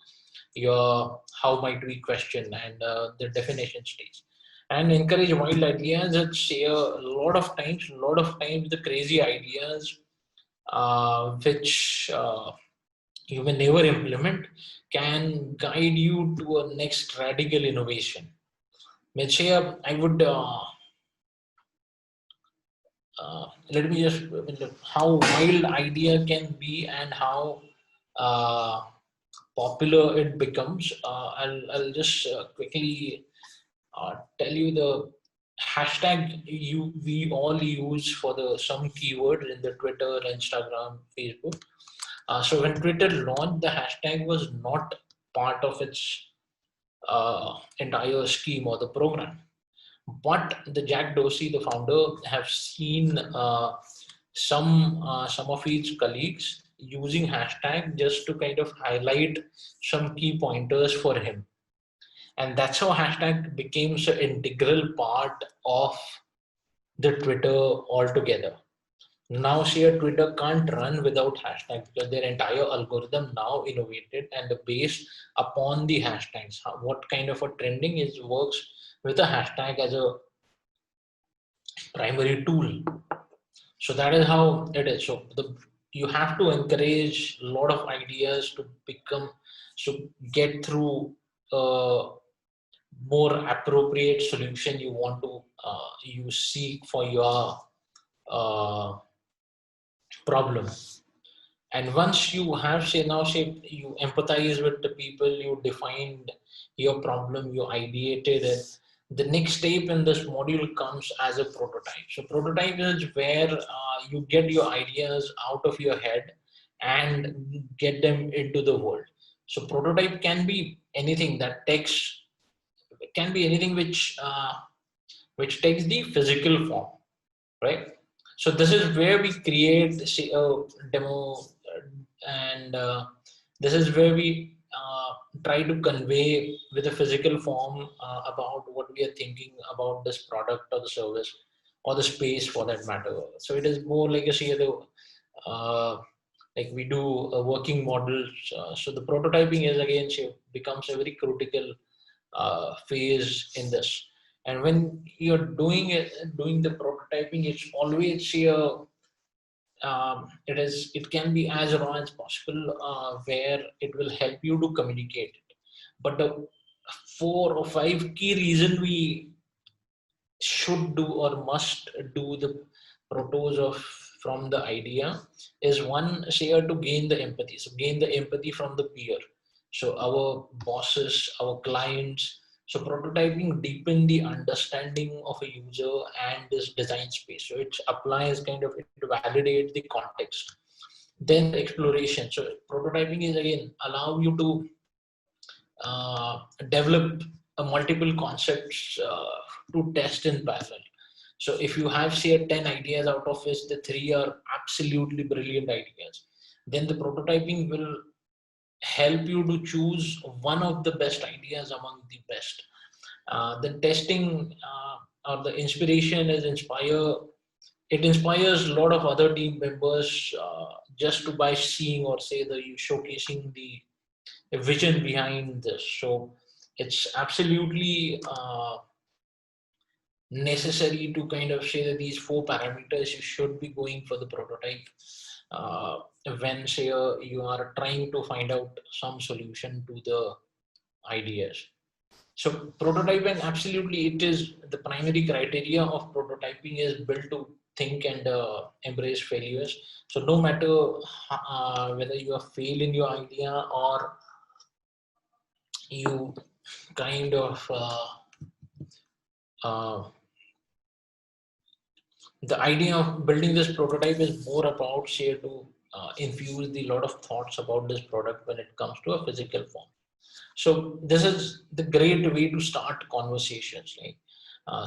[SPEAKER 3] your how might we question and the definition stage, and encourage wild ideas and share a lot of times the crazy ideas which you may never implement can guide you to a next radical innovation. Let's say I would let me just how wild idea can be and how uh, popular it becomes. I'll just quickly tell you the hashtag we all use for the some keyword in the Twitter, Instagram, Facebook. So when Twitter launched, the hashtag was not part of its entire scheme or the program. But the Jack Dorsey, the founder, have seen some of his colleagues using hashtag just to kind of highlight some key pointers for him, and that's how hashtag became an integral part of the Twitter altogether. Now, share Twitter can't run without hashtag because their entire algorithm now innovated and based upon the hashtags. What kind of a trending is works with a hashtag as a primary tool. So that is how it is. So you have to encourage a lot of ideas to become, so get through more appropriate solution you want to you seek for your uh, problem. And once you have say you empathize with the people, you defined your problem, you ideated it, the next step in this module comes as a prototype. So prototype is where you get your ideas out of your head and get them into the world. So prototype can be anything that takes, it can be anything which takes the physical form, right? So this is where we create say, a demo, and this is where we try to convey with a physical form about what we are thinking about this product or the service or the space for that matter. So it is more like a say the like we do a working model. So the prototyping is again becomes a very critical phase in this. And when you're doing the prototyping, it's always it can be as raw as possible, where it will help you to communicate it. But the 4 or 5 key reason we should do or must do the protos of from the idea is one, share to gain the empathy. So gain the empathy from the peer. So our bosses, our clients. So prototyping deepen the understanding of a user and this design space. So it applies kind of, it validates the context. Then the exploration. So prototyping is again allow you to develop multiple concepts to test in parallel. So if you have say 10 ideas, out of which the 3 are absolutely brilliant ideas, then the prototyping will help you to choose one of the best ideas among the best. The testing or the inspiration is it inspires a lot of other team members just to by seeing or say the showcasing the vision behind this. So it's absolutely necessary to kind of say that these 4 parameters you should be going for the prototype uh, when say you are trying to find out some solution to the ideas. So prototyping, absolutely, it is the primary criteria of prototyping is built to think and embrace failures. So no matter whether you have failed in your idea or you kind of uh, the idea of building this prototype is more about, say, to infuse the lot of thoughts about this product when it comes to a physical form. So this is the great way to start conversations, right?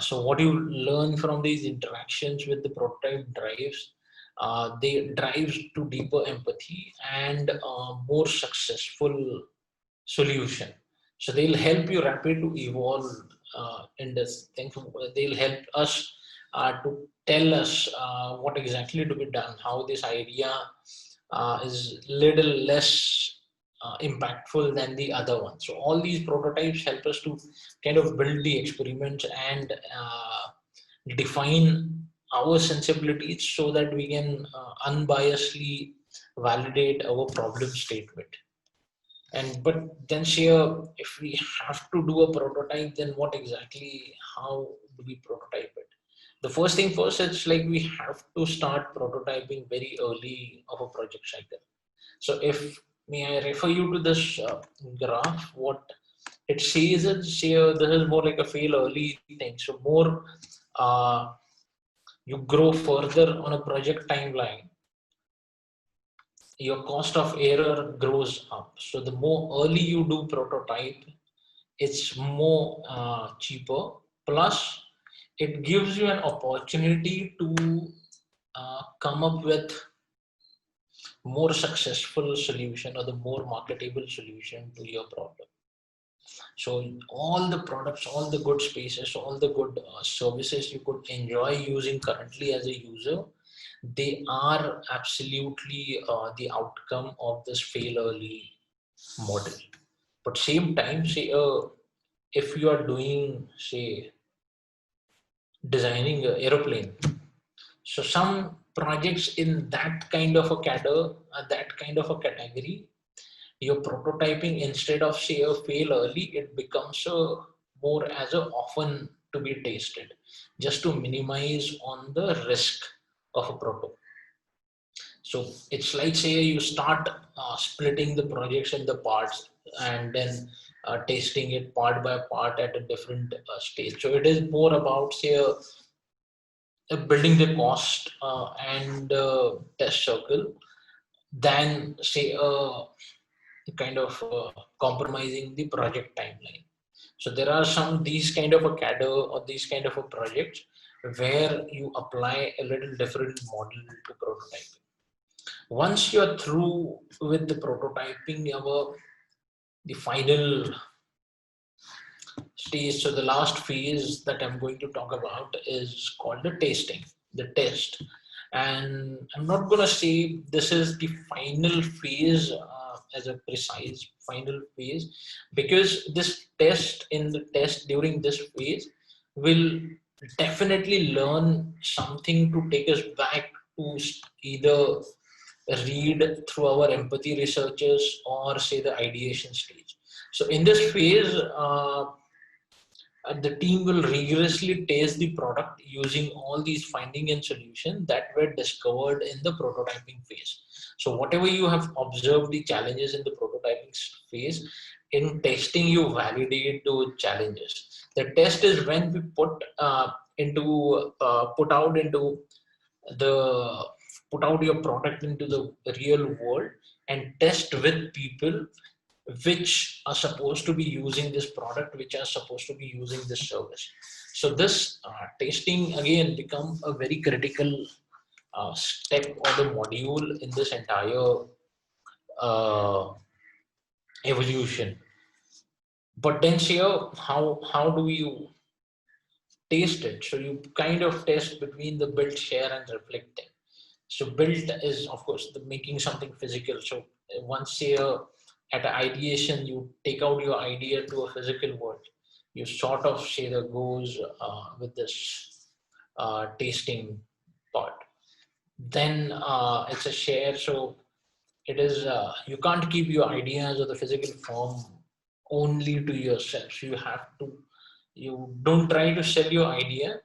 [SPEAKER 3] So what you learn from these interactions with the prototype they drives to deeper empathy and more successful solution. So they'll help you rapid to evolve in this thing. They'll help us to tell us what exactly to be done, how this idea is little less impactful than the other one. So all these prototypes help us to kind of build the experiments and define our sensibilities so that we can unbiasedly validate our problem statement. And but then share, if we have to do a prototype, then what exactly, how do we prototype it? The first thing first, it's like we have to start prototyping very early of a project cycle. So if may I refer you to this graph, what it says is here, this is more like a fail early thing. So more you grow further on a project timeline, your cost of error grows up. So the more early you do prototype, it's more cheaper. Plus, it gives you an opportunity to come up with more successful solution or the more marketable solution to your problem. So all the products, all the good spaces, all the good services you could enjoy using currently as a user, they are absolutely the outcome of this fail early model. But same time, say if you are doing, say, designing an aeroplane, so some projects in that kind of a that kind of a category, your prototyping, instead of say a fail early, it becomes a more as a often to be tasted, just to minimize on the risk of a proto. So it's like, say, you start splitting the projects in the parts and then tasting it part by part at a different stage. So it is more about, say, building the cost and test circle than, say, kind of compromising the project timeline. So there are some these kind of a cadre or these kind of a projects where you apply a little different model to prototyping. Once you are through with the prototyping, the final stage, so the last phase that I'm going to talk about is called the tasting, the test. And I'm not going to say this is the final phase as a precise final phase, because this test, in the test during this phase, will definitely learn something to take us back to either read through our empathy researches or say the ideation stage. So in this phase, the team will rigorously test the product using all these findings and solutions that were discovered in the prototyping phase. So whatever you have observed the challenges in the prototyping phase, in testing you validate those challenges. The test is when we put out your product into the real world and test with people which are supposed to be using this product, which are supposed to be using this service. So this testing again become a very critical step or the module in this entire uh, evolution. But then here, how do you taste it? So you kind of test between the build, share, and reflecting. So build is, of course, the making something physical. So once you're at an ideation, you take out your idea to a physical world. You sort of say that goes with this tasting part. Then it's a share. So it is you can't keep your ideas or the physical form only to yourself. You have to, you don't try to sell your idea,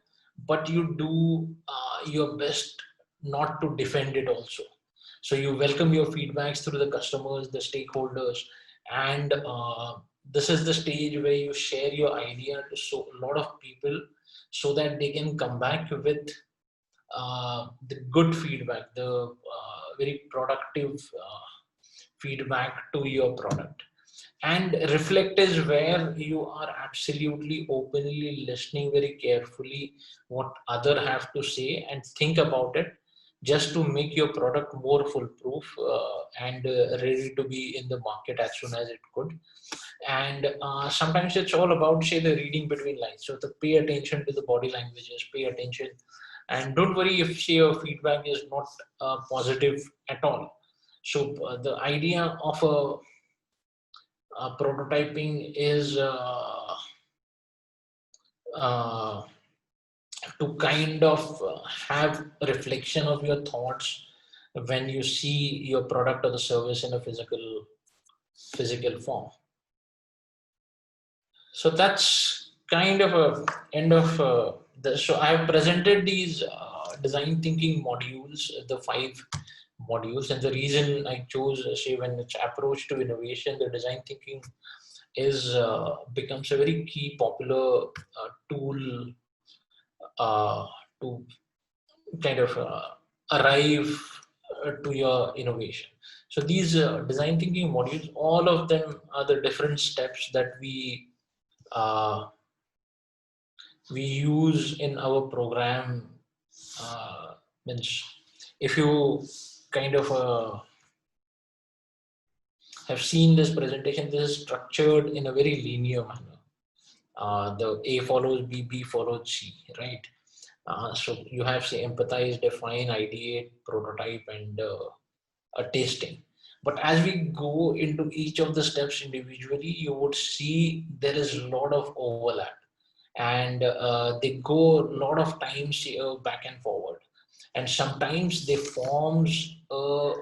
[SPEAKER 3] but you do your best not to defend it also. So you welcome your feedbacks through the customers, the stakeholders, and this is the stage where you share your idea to so a lot of people so that they can come back with the good feedback, the very productive feedback to your product. And reflect is where you are absolutely openly listening very carefully what other have to say and think about it, just to make your product more foolproof and ready to be in the market as soon as it could. And sometimes it's all about, say, the reading between lines. So to pay attention to the body languages, pay attention, and don't worry if, say, your feedback is not positive at all. So the idea of prototyping is uh, to kind of have a reflection of your thoughts when you see your product or the service in a physical form. So that's kind of a end of so I've presented these design thinking modules, the 5 modules, and the reason I chose, say, when it's approach to innovation, the design thinking is becomes a very key popular tool to kind of arrive to your innovation. So these design thinking modules, all of them are the different steps that uh, we use in our program. Means if you kind of have seen this presentation, this is structured in a very linear manner. The A follows B, B follows C, right? So you have, say, empathize, define, ideate, prototype, and a tasting. But as we go into each of the steps individually, you would see there is a lot of overlap, and they go a lot of times back and forward, and sometimes they forms a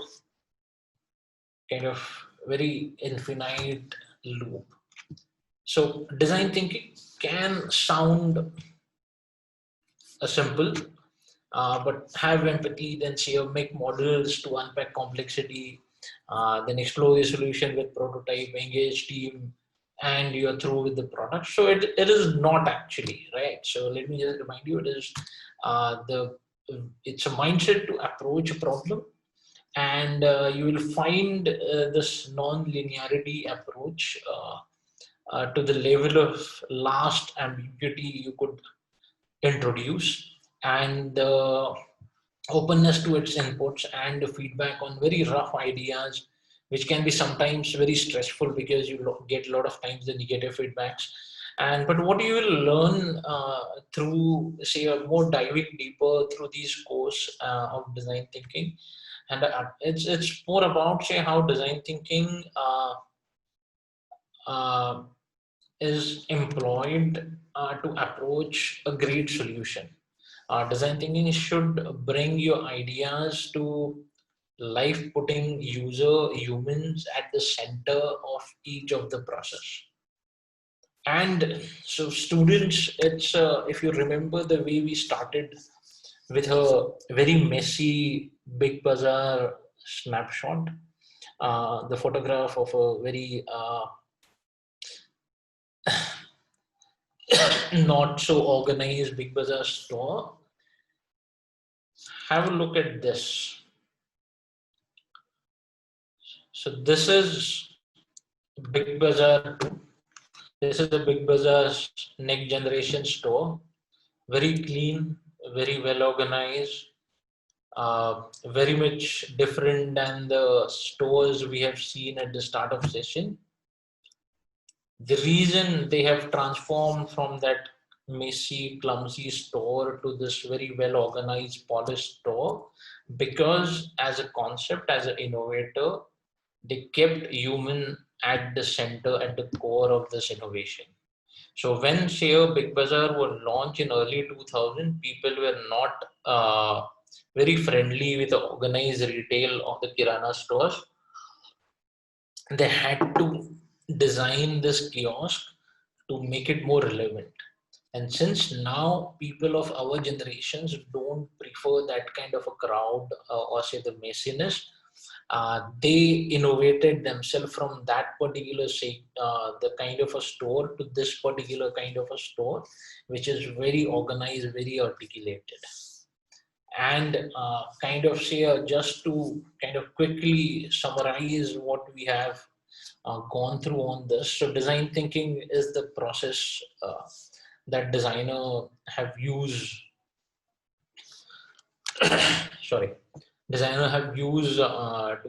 [SPEAKER 3] kind of very infinite loop. So design thinking can sound simple, but have empathy, then say make models to unpack complexity, then explore the solution with prototype, engage team, and you're through with the product. So it is not actually, right? So let me just remind you, it is it's a mindset to approach a problem, and you will find this non-linearity approach to the level of last ambiguity you could introduce, and the openness to its inputs and the feedback on very rough ideas, which can be sometimes very stressful because you get a lot of times the negative feedbacks. And but what you will learn through, say, a more diving deeper through these course of design thinking, and it's more about, say, how design thinking uh, is employed to approach a great solution. Design thinking should bring your ideas to life, putting humans at the center of each of the process. And so students, it's if you remember the way we started with a very messy Big Bazaar snapshot, the photograph of a very not so organized Big Bazaar store. Have a look at this. So this is Big Bazaar 2. This is the Big Bazaar's next generation store. Very clean, very well organized, very much different than the stores we have seen at the start of session. The reason they have transformed from that messy, clumsy store to this very well organized, polished store, because as a concept, as an innovator, they kept human at the center, at the core of this innovation. So when, say, a Big Bazaar was launched in early 2000, people were not very friendly with the organized retail of the Kirana stores. They had to design this kiosk to make it more relevant. And since now people of our generations don't prefer that kind of a crowd or, say, the messiness, they innovated themselves from that particular, say, the kind of a store to this particular kind of a store, which is very organized, very articulated. And kind of say, just to kind of quickly summarize what we have gone through on this. So design thinking is the process that designer have used, sorry, designer have used to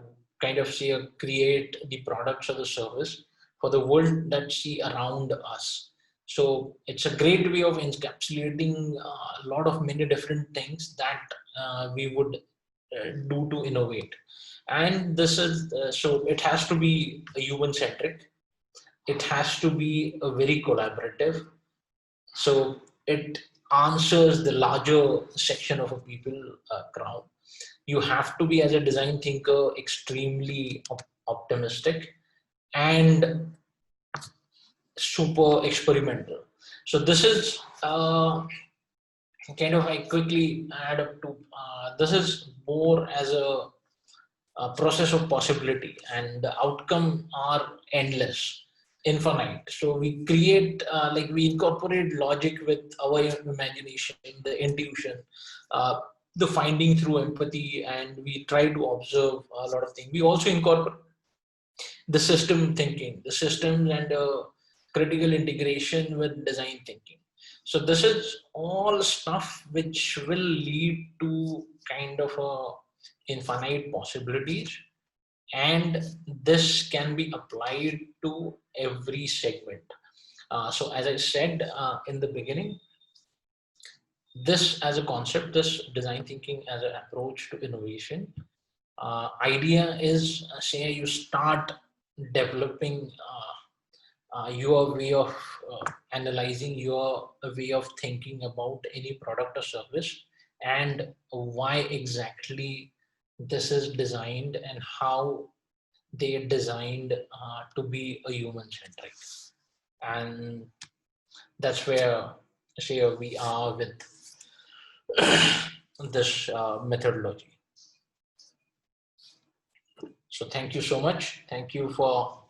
[SPEAKER 3] kind of say create the products or the service for the world that see around us. So it's a great way of encapsulating a lot of many different things that we would do to innovate. And this is so it has to be a human centric, it has to be a very collaborative, so it answers the larger section of a people crowd. You have to be, as a design thinker, extremely optimistic and super experimental. So this is kind of, I quickly add up to this is more as a process of possibility, and the outcome are endless, infinite. So we create, like we incorporate logic with our imagination, the intuition, uh, the finding through empathy, and we try to observe a lot of things. We also incorporate the system thinking, the systems, and critical integration with design thinking. So this is all stuff which will lead to kind of a infinite possibilities, and this can be applied to every segment. So as I said in the beginning, this as a concept, this design thinking as an approach to innovation, idea is, say you start developing your way of analyzing, your way of thinking about any product or service, and why exactly this is designed and how they are designed to be a human centric. And that's where, say, we are with this methodology. So thank you so much. Thank you for